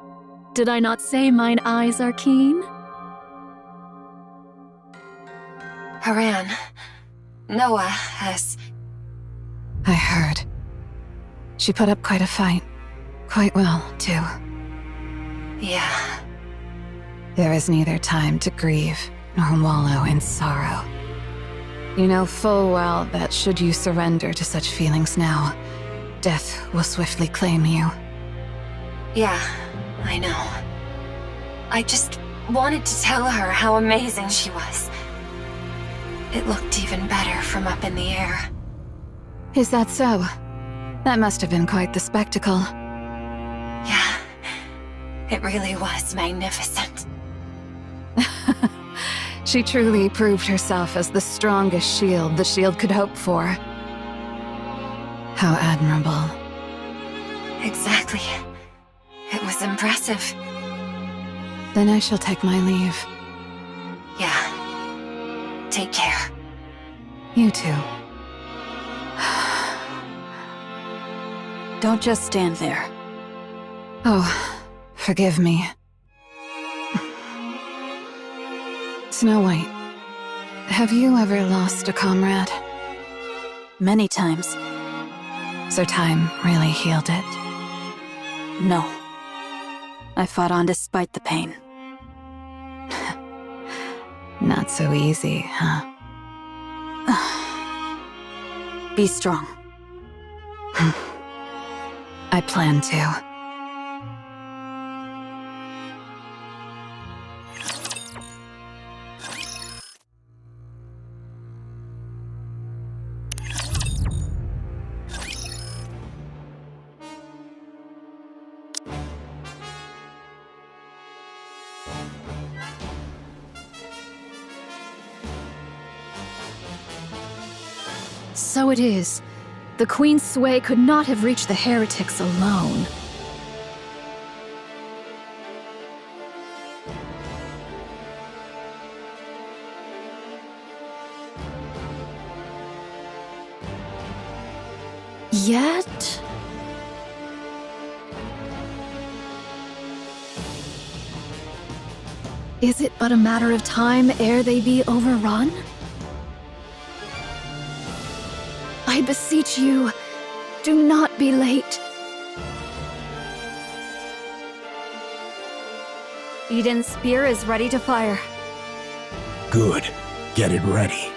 did I not say mine eyes are keen? Haran, Noah has... I heard. She put up quite a fight. Quite well, too. Yeah. There is neither time to grieve nor wallow in sorrow. You know full well that should you surrender to such feelings now, death will swiftly claim you. Yeah, I know. I just wanted to tell her how amazing she was. It looked even better from up in the air. Is that so? That must have been quite the spectacle. Yeah, it really was magnificent. She truly proved herself as the strongest shield the shield could hope for. How admirable. Exactly. It was impressive. Then I shall take my leave. Yeah. Take care. You too. Don't just stand there. Oh, forgive me. Snow White, have you ever lost a comrade? Many times. So time really healed it? No. I fought on despite the pain. Not so easy, huh? Be strong. I plan to. So it is. The Queen's sway could not have reached the heretics alone. Yet... is it but a matter of time ere they be overrun? I beseech you, do not be late. Eden's spear is ready to fire. Good. Get it ready.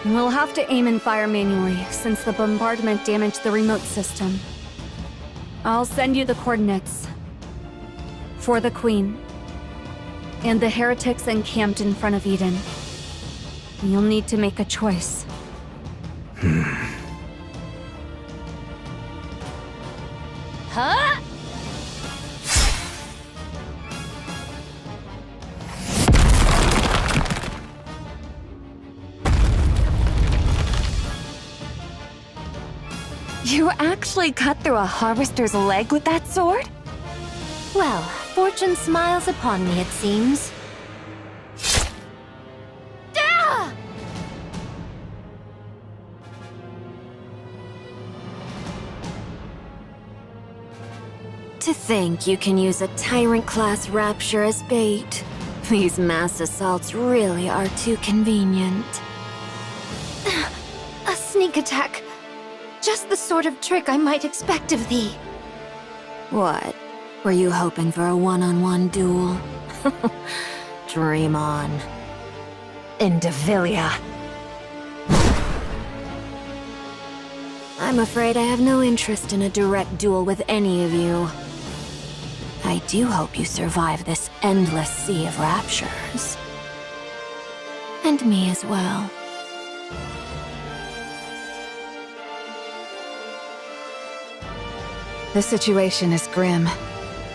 We'll have to aim and fire manually, since the bombardment damaged the remote system. I'll send you the coordinates. For the Queen. And the heretics encamped in front of Eden. You'll need to make a choice. Huh? You actually cut through a harvester's leg with that sword? Well, fortune smiles upon me, it seems. Ah! To think you can use a Tyrant-class Rapture as bait. These mass assaults really are too convenient. A sneak attack. Just the sort of trick I might expect of thee. What? Were you hoping for a one-on-one duel? Dream on. Indivilia. I'm afraid I have no interest in a direct duel with any of you. I do hope you survive this endless sea of raptures. And me as well. The situation is grim.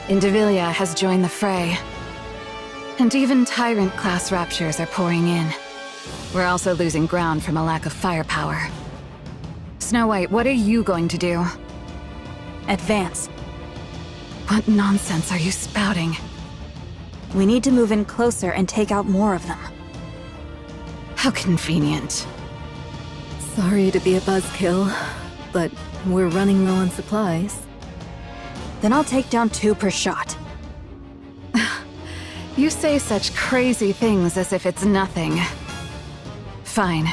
Indivilia has joined the fray. And even Tyrant-class raptures are pouring in. We're also losing ground from a lack of firepower. Snow White, what are you going to do? Advance. What nonsense are you spouting? We need to move in closer and take out more of them. How convenient. Sorry to be a buzzkill, but we're running low on supplies. Then I'll take down 2 per shot. You say such crazy things as if it's nothing. Fine.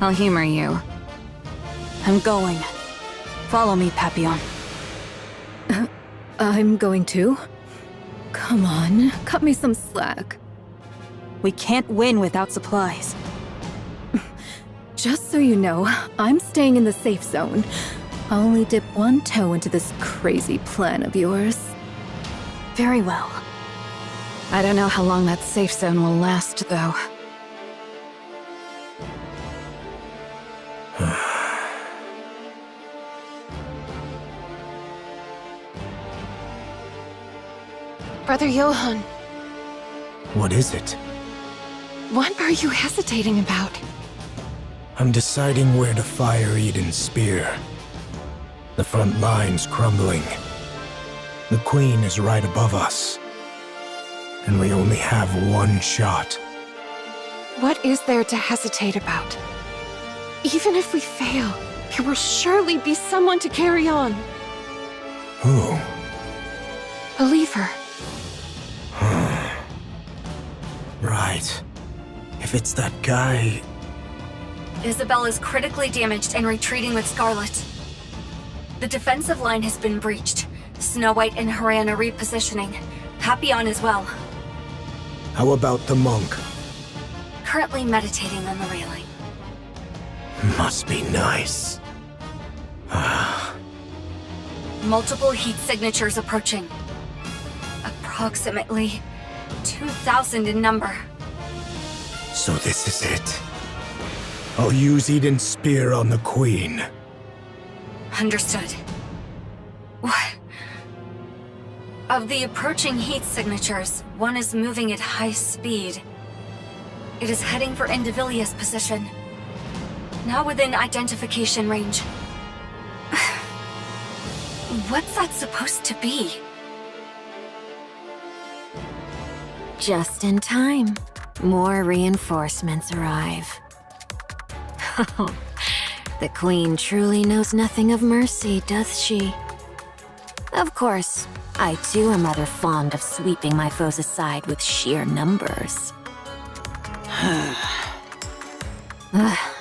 I'll humor you. I'm going. Follow me, Papillon. I'm going to. Come on, cut me some slack. We can't win without supplies. Just so you know, I'm staying in the safe zone. I'll only dip one toe into this crazy plan of yours. Very well. I don't know how long that safe zone will last, though. Brother Johann, What is it? what are you hesitating about? I'm deciding where to fire Eden's spear. The front line's crumbling. The Queen is right above us. And we only have one shot. What is there to hesitate about? Even if we fail, there will surely be someone to carry on. Who? Believe her. Right. If it's that guy... Isabel is critically damaged and retreating with Scarlet. The defensive line has been breached. Snow White and Haran are repositioning. Papillon as well. How about the monk? Currently meditating on the railing. Must be nice. Multiple heat signatures approaching. Approximately 2,000 in number. So this is it. I'll use Eden's spear on the Queen. Understood. What? Of the approaching heat signatures, one is moving at high speed. It is heading for Indivilia's position. Now within identification range. What's that supposed to be? Just in time. More reinforcements arrive. The Queen truly knows nothing of mercy, does she? Of course, I too am rather fond of sweeping my foes aside with sheer numbers.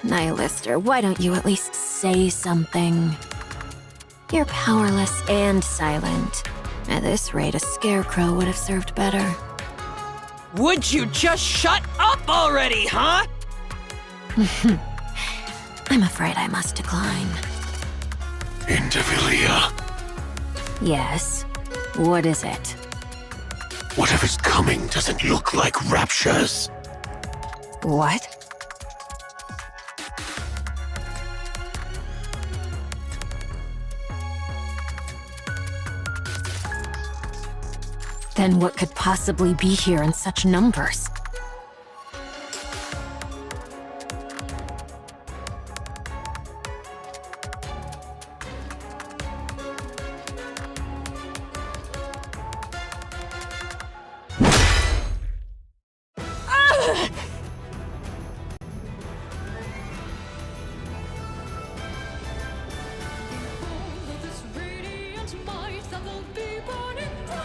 Nihilister, why don't you at least say something? You're powerless and silent. At this rate, a scarecrow would have served better. Would you just shut up already, huh? I'm afraid I must decline. Indivilia, Yes. What is it? whatever's coming doesn't look like raptures. What? Then what could possibly be here in such numbers?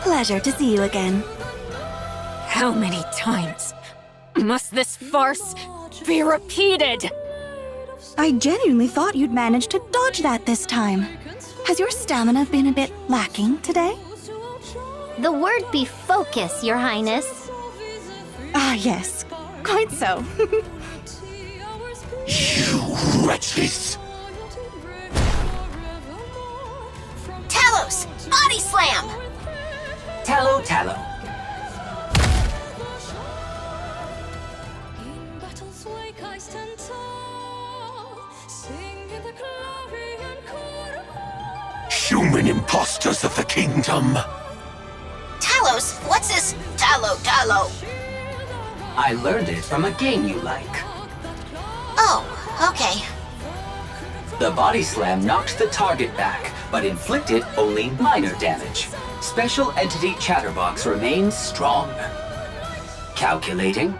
Pleasure to see you again. How many times must this farce be repeated? I genuinely thought you'd manage to dodge that this time. Has your stamina been a bit lacking today? The word be focus, Your Highness. Ah, yes. Quite so. You wretches! Talos! Body slam! Tallow, tallow. Human imposters of the kingdom! Talos, what's this Tallow? I learned it from a game you like. Oh, okay. The body slam knocked the target back, but inflicted only minor damage. Special Entity Chatterbox remains strong. Calculating.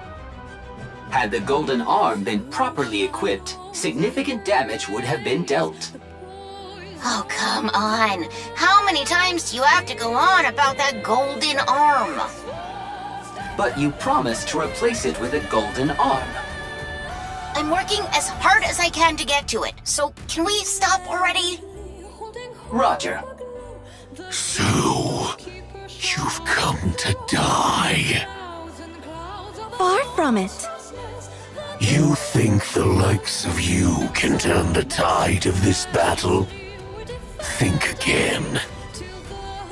Had the golden arm been properly equipped, significant damage would have been dealt. Oh, come on. How many times do you have to go on about that golden arm? But you promised to replace it with a golden arm. I'm working as hard as I can to get to it, so can we stop already? Roger. So, you've come to die. Far from it. You think the likes of you can turn the tide of this battle? Think again.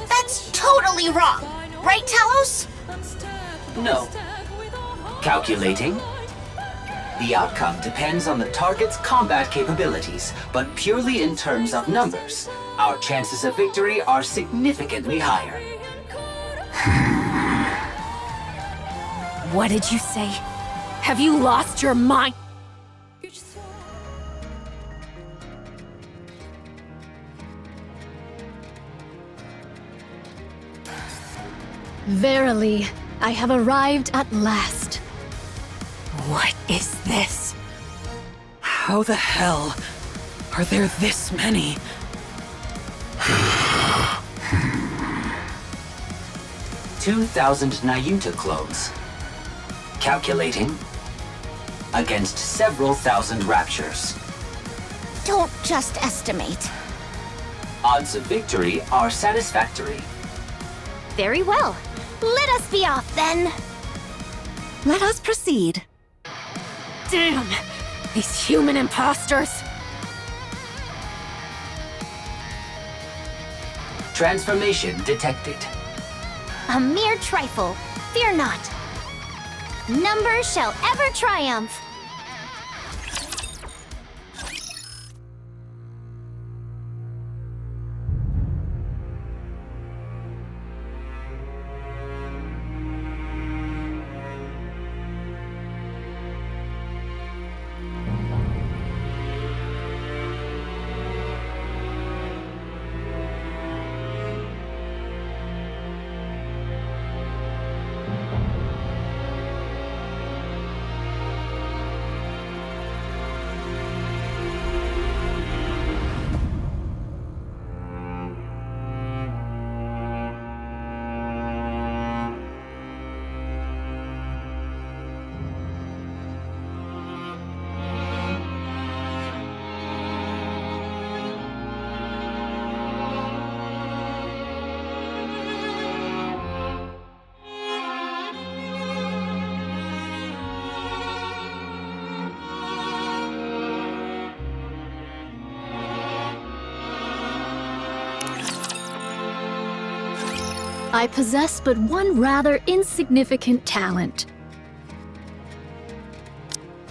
That's totally wrong. Right, Talos? No. Calculating. The outcome depends on the target's combat capabilities, but purely in terms of numbers. Our chances of victory are significantly higher. What did you say? Have you lost your mind? Verily, I have arrived at last. What is this? How the hell are there this many? 2,000 Nayuta clones. Calculating. Against several thousand raptures. Don't just estimate. Odds of victory are satisfactory. Very well. Let us be off then. Let us proceed. Damn! These human imposters! Transformation detected. A mere trifle. Fear not. Numbers shall ever triumph. I possess but one rather insignificant talent.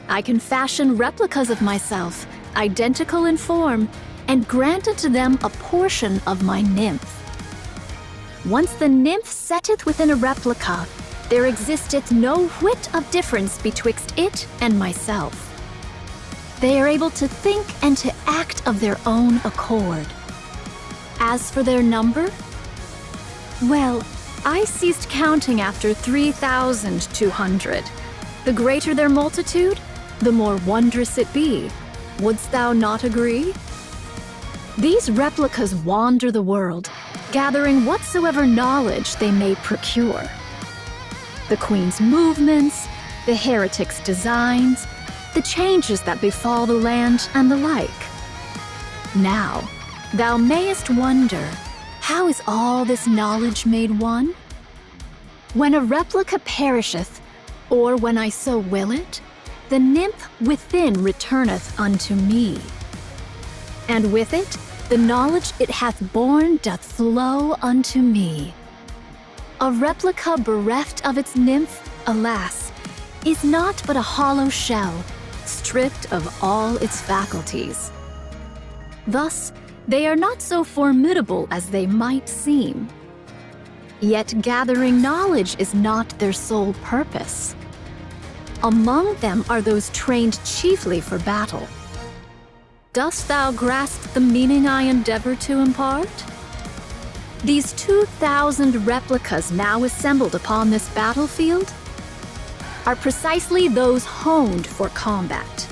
I can fashion replicas of myself, identical in form, and grant unto them a portion of my nymph. Once the nymph setteth within a replica, there existeth no whit of difference betwixt it and myself. They are able to think and to act of their own accord. As for their number, well, I ceased counting after 3,200. The greater their multitude, the more wondrous it be. Wouldst thou not agree? These replicas wander the world, gathering whatsoever knowledge they may procure. The Queen's movements, the heretic's designs, the changes that befall the land, and the like. Now, thou mayest wonder, how is all this knowledge made one? When a replica perisheth, or when I so will it, the nymph within returneth unto me. And with it, the knowledge it hath borne doth flow unto me. A replica bereft of its nymph, alas, is not but a hollow shell, stripped of all its faculties. Thus, they are not so formidable as they might seem. Yet gathering knowledge is not their sole purpose. Among them are those trained chiefly for battle. Dost thou grasp the meaning I endeavor to impart? These 2,000 replicas now assembled upon this battlefield are precisely those honed for combat.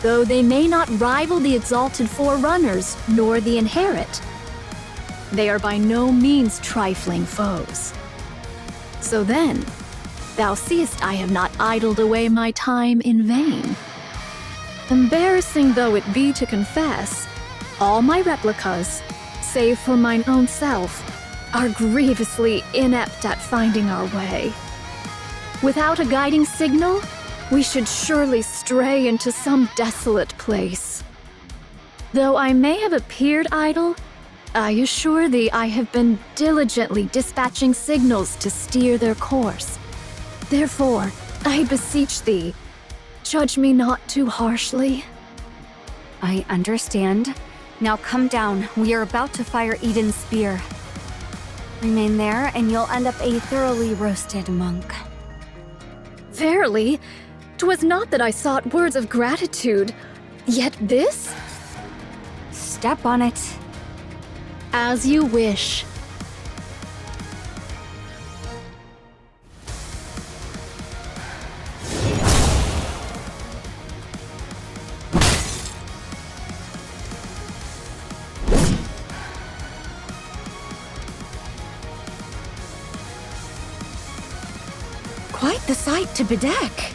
Though they may not rival the exalted forerunners nor the inherit, they are by no means trifling foes. So then, thou seest I have not idled away my time in vain. Embarrassing though it be to confess, all my replicas, save for mine own self, are grievously inept at finding our way. Without a guiding signal, we should surely stray into some desolate place. Though I may have appeared idle, I assure thee I have been diligently dispatching signals to steer their course. Therefore, I beseech thee, judge me not too harshly. I understand. Now come down. We are about to fire Eden's spear. Remain there, and you'll end up a thoroughly roasted monk. Verily, 'twas not that I sought words of gratitude, yet this? Step on it. As you wish. Quite the sight to bedeck.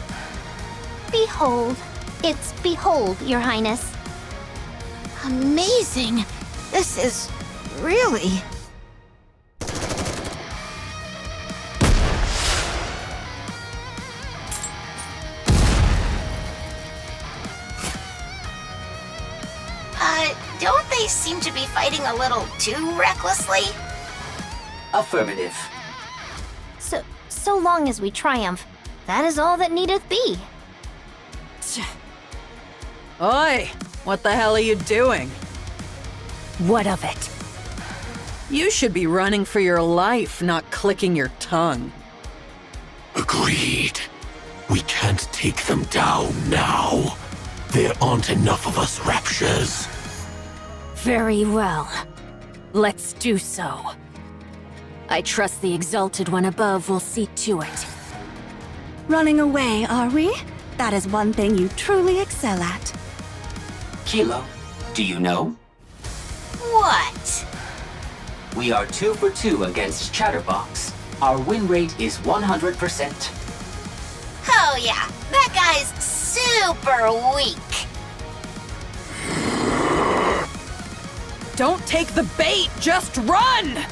Behold. It's behold, Your Highness. Amazing. This is really... Don't they seem to be fighting a little too recklessly? Affirmative. So long as we triumph, that is all that needeth be. Oi! What the hell are you doing? What of it? You should be running for your life, not clicking your tongue. Agreed. We can't take them down now. There aren't enough of us Raptures. Very well. Let's do so. I trust the Exalted One above will see to it. Running away, are we? That is one thing you truly excel at. Kilo, do you know? What? We are 2 for 2 against Chatterbox. Our win rate is 100%. Oh yeah, that guy's super weak. Don't take the bait, just run!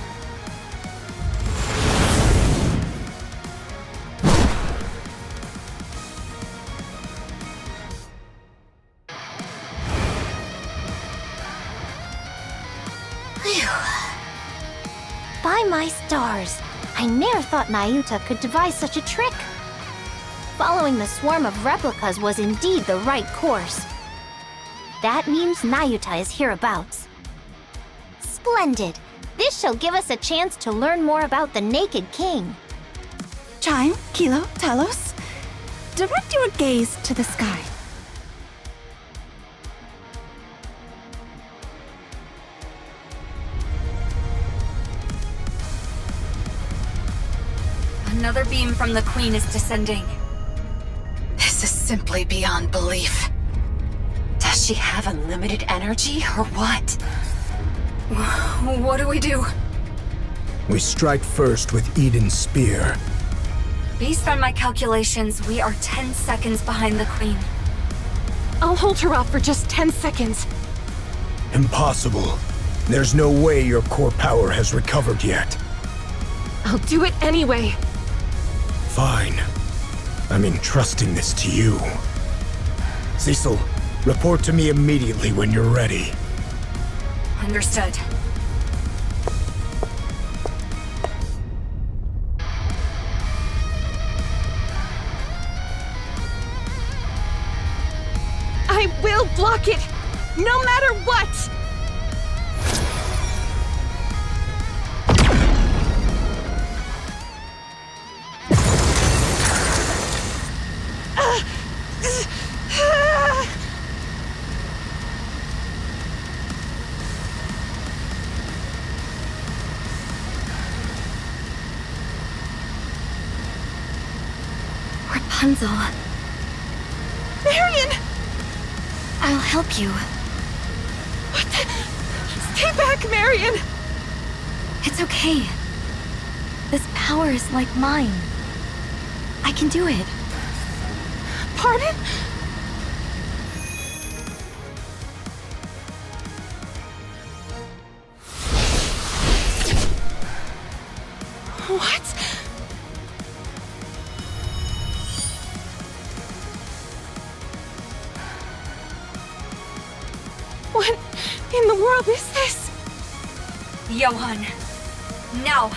By By my stars, I ne'er thought Nayuta could devise such a trick. Following the swarm of replicas was indeed the right course. That means Nayuta is hereabouts. Splendid! This shall give us a chance to learn more about the Naked King. Chime, Kilo, Talos, direct your gaze to the sky. Another beam from the Queen is descending. This is simply beyond belief. Does she have unlimited energy, or what? What do we do? We strike first with Eden's spear. Based on my calculations, we are 10 seconds behind the Queen. I'll hold her off for just 10 seconds. Impossible. There's no way your core power has recovered yet. I'll do it anyway. Fine. I'm entrusting this to you. Cecil, report to me immediately when you're ready. Understood. I will block it, no matter what! Rapunzel. Marion! I'll help you. What the? Stay back, Marion! It's okay. This power is like mine. I can do it. Pardon? What? What in the world is this? Johan. Now.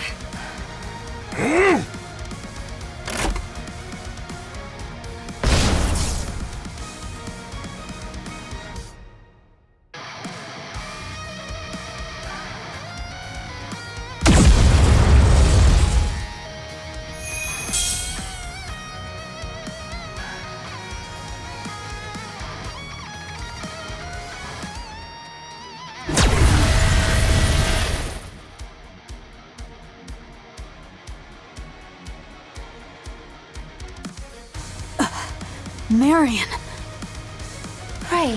Marion. Pray,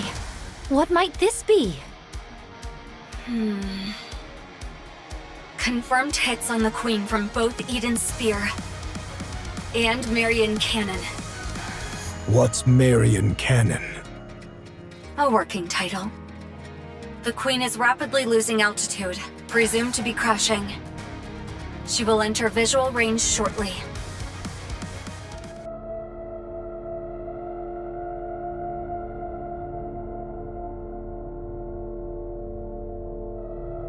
what might this be? Confirmed hits on the Queen from both Eden's spear and Marion Cannon. What's Marion Cannon? A working title. The Queen is rapidly losing altitude, presumed to be crashing. She will enter visual range shortly.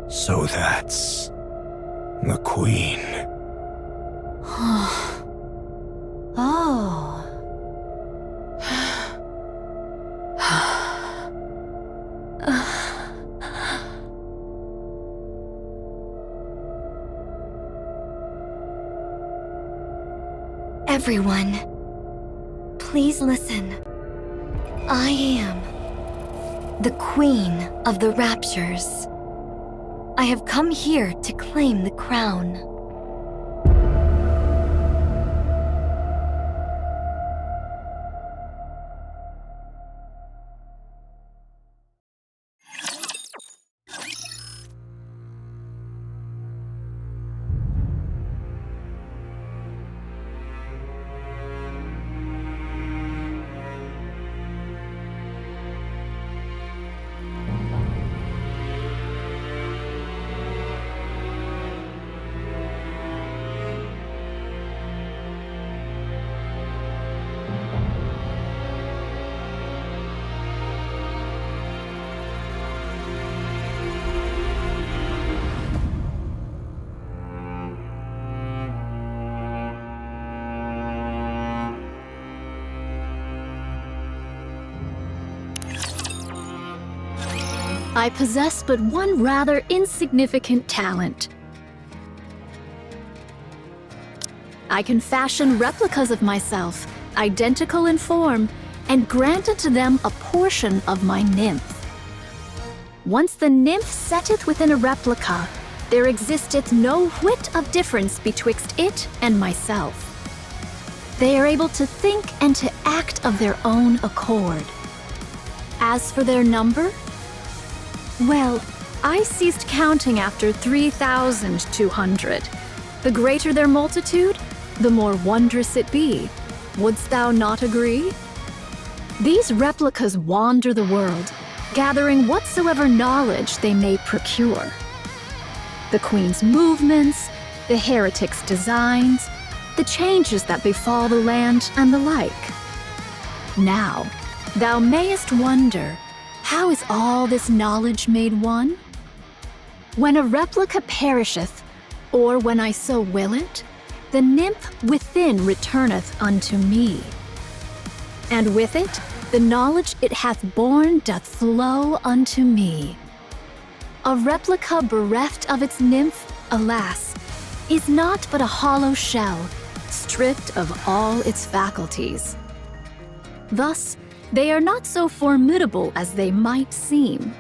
So that's the Queen. Oh. Everyone, please listen. I am the Queen of the Raptures. I have come here to claim the crown. I possess but one rather insignificant talent. I can fashion replicas of myself, identical in form, and grant unto them a portion of my nymph. Once the nymph setteth within a replica, there existeth no whit of difference betwixt it and myself. They are able to think and to act of their own accord. As for their number, well, I ceased counting after 3,200. The greater their multitude, the more wondrous it be. Wouldst thou not agree? These replicas wander the world, gathering whatsoever knowledge they may procure. The Queen's movements, the heretic's designs, the changes that befall the land, and the like. Now, thou mayest wonder, how is all this knowledge made one? When a replica perisheth, or when I so will it, the nymph within returneth unto me. And with it, the knowledge it hath borne doth flow unto me. A replica bereft of its nymph, alas, is not but a hollow shell, stripped of all its faculties. Thus, they are not so formidable as they might seem.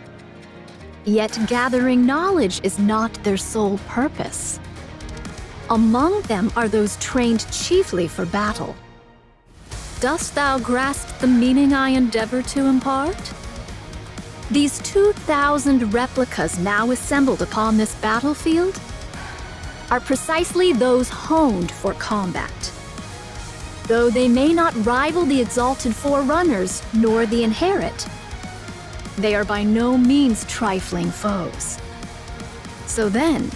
Yet gathering knowledge is not their sole purpose. Among them are those trained chiefly for battle. Dost thou grasp the meaning I endeavor to impart? These 2,000 replicas now assembled upon this battlefield are precisely those honed for combat. Though they may not rival the exalted forerunners nor the inherit, they are by no means trifling foes. So then,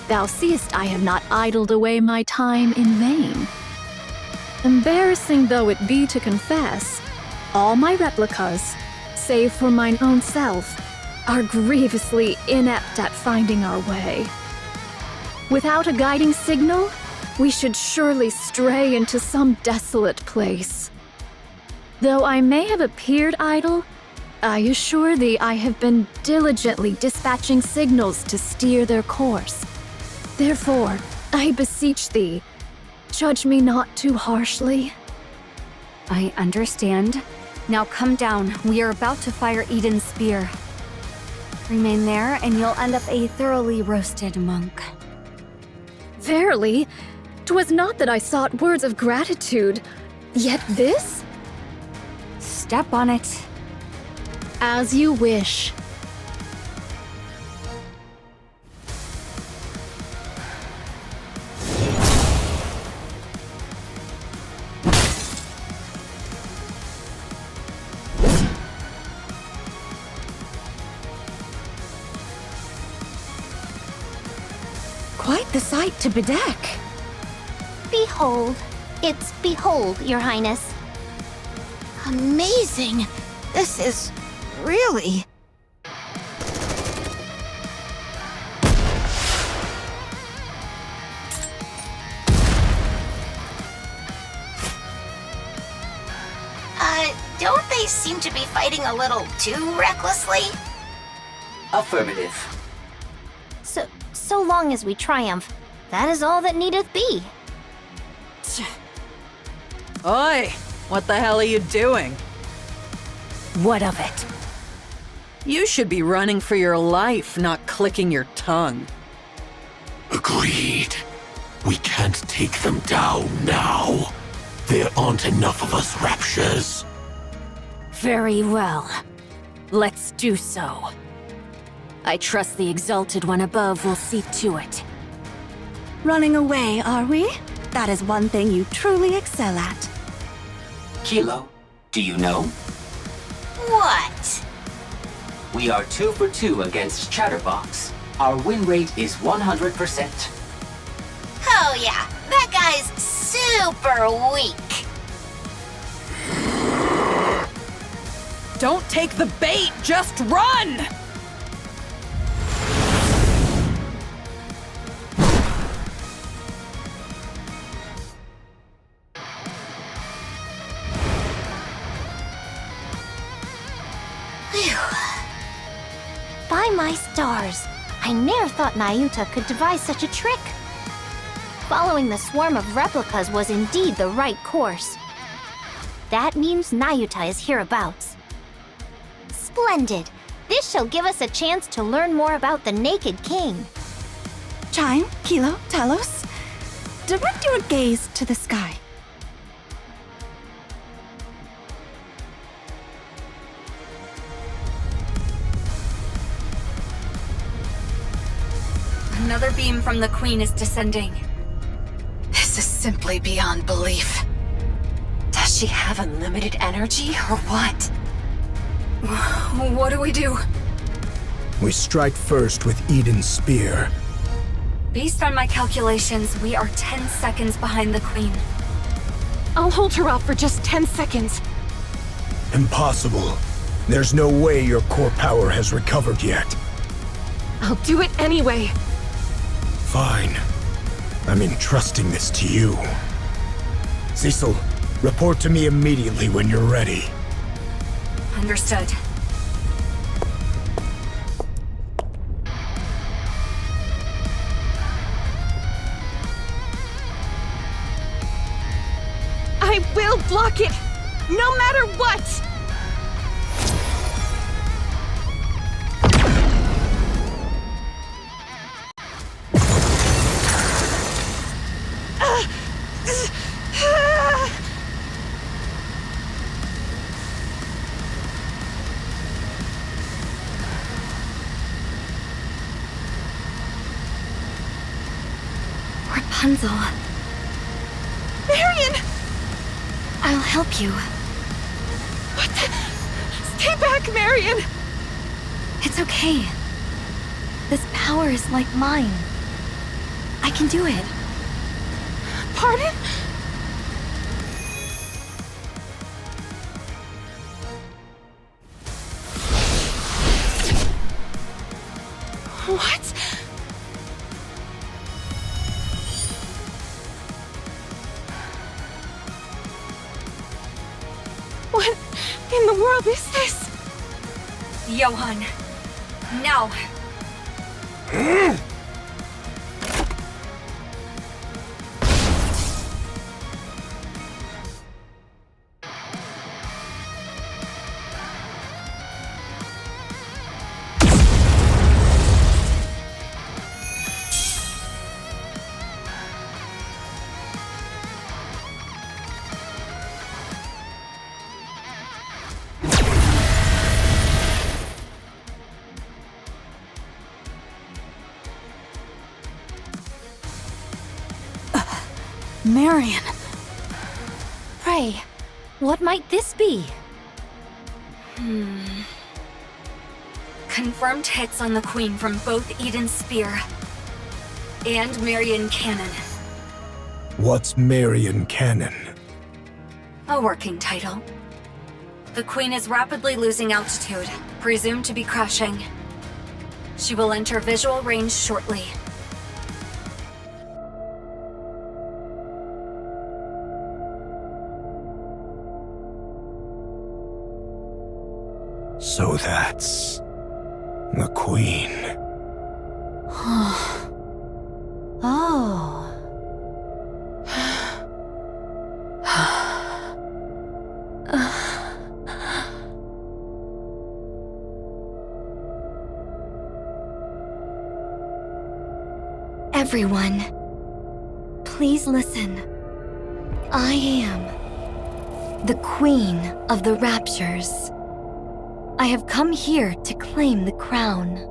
thou seest I have not idled away my time in vain. Embarrassing though it be to confess, all my replicas, save for mine own self, are grievously inept at finding our way. Without a guiding signal, we should surely stray into some desolate place. Though I may have appeared idle, I assure thee I have been diligently dispatching signals to steer their course. Therefore, I beseech thee, judge me not too harshly. I understand. Now come down. We are about to fire Eden's spear. Remain there, and you'll end up a thoroughly roasted monk. Verily, 'twas not that I sought words of gratitude, yet this? Step on it. As you wish. Quite the sight to bedeck. Behold. It's behold, Your Highness. Amazing. This is really... Don't they seem to be fighting a little too recklessly? Affirmative. So long as we triumph, that is all that needeth be. Oi! What the hell are you doing? What of it? You should be running for your life, not clicking your tongue. Agreed. We can't take them down now. There aren't enough of us Raptures. Very well. Let's do so. I trust the Exalted One above will see to it. Running away, are we? That is one thing you truly excel at. Kilo, do you know? What? We are 2 for 2 against Chatterbox. Our win rate is 100%. Oh yeah, that guy's super weak. Don't take the bait, just run! my stars! I ne'er thought Nayuta could devise such a trick. Following the swarm of replicas was indeed the right course. That means Nayuta is hereabouts. Splendid! This shall give us a chance to learn more about the Naked King. Chime, Kilo, Talos, direct your gaze to the sky. Another beam from the Queen is descending. This is simply beyond belief. Does she have unlimited energy or what? What do we do? We strike first with Eden's spear. Based on my calculations, we are 10 seconds behind the Queen. I'll hold her off for just 10 seconds. Impossible. There's no way your core power has recovered yet. I'll do it anyway. Fine. I'm entrusting this to you. Cecil, report to me immediately when you're ready. Understood. I will block it, no matter what! Rapunzel. Marion! I'll help you. What the? Stay back, Marion! It's okay. This power is like mine. I can do it. Pardon? What? What in the world is this? Johan. Now. Marion. Pray, what might this be? Confirmed hits on the Queen from both Eden's spear and Marion Cannon. What's Marion Cannon? A working title. The Queen is rapidly losing altitude, presumed to be crashing. She will enter visual range shortly. So that's the Queen. Oh. Everyone, please listen. I am the Queen of the Raptures. I have come here to claim the crown.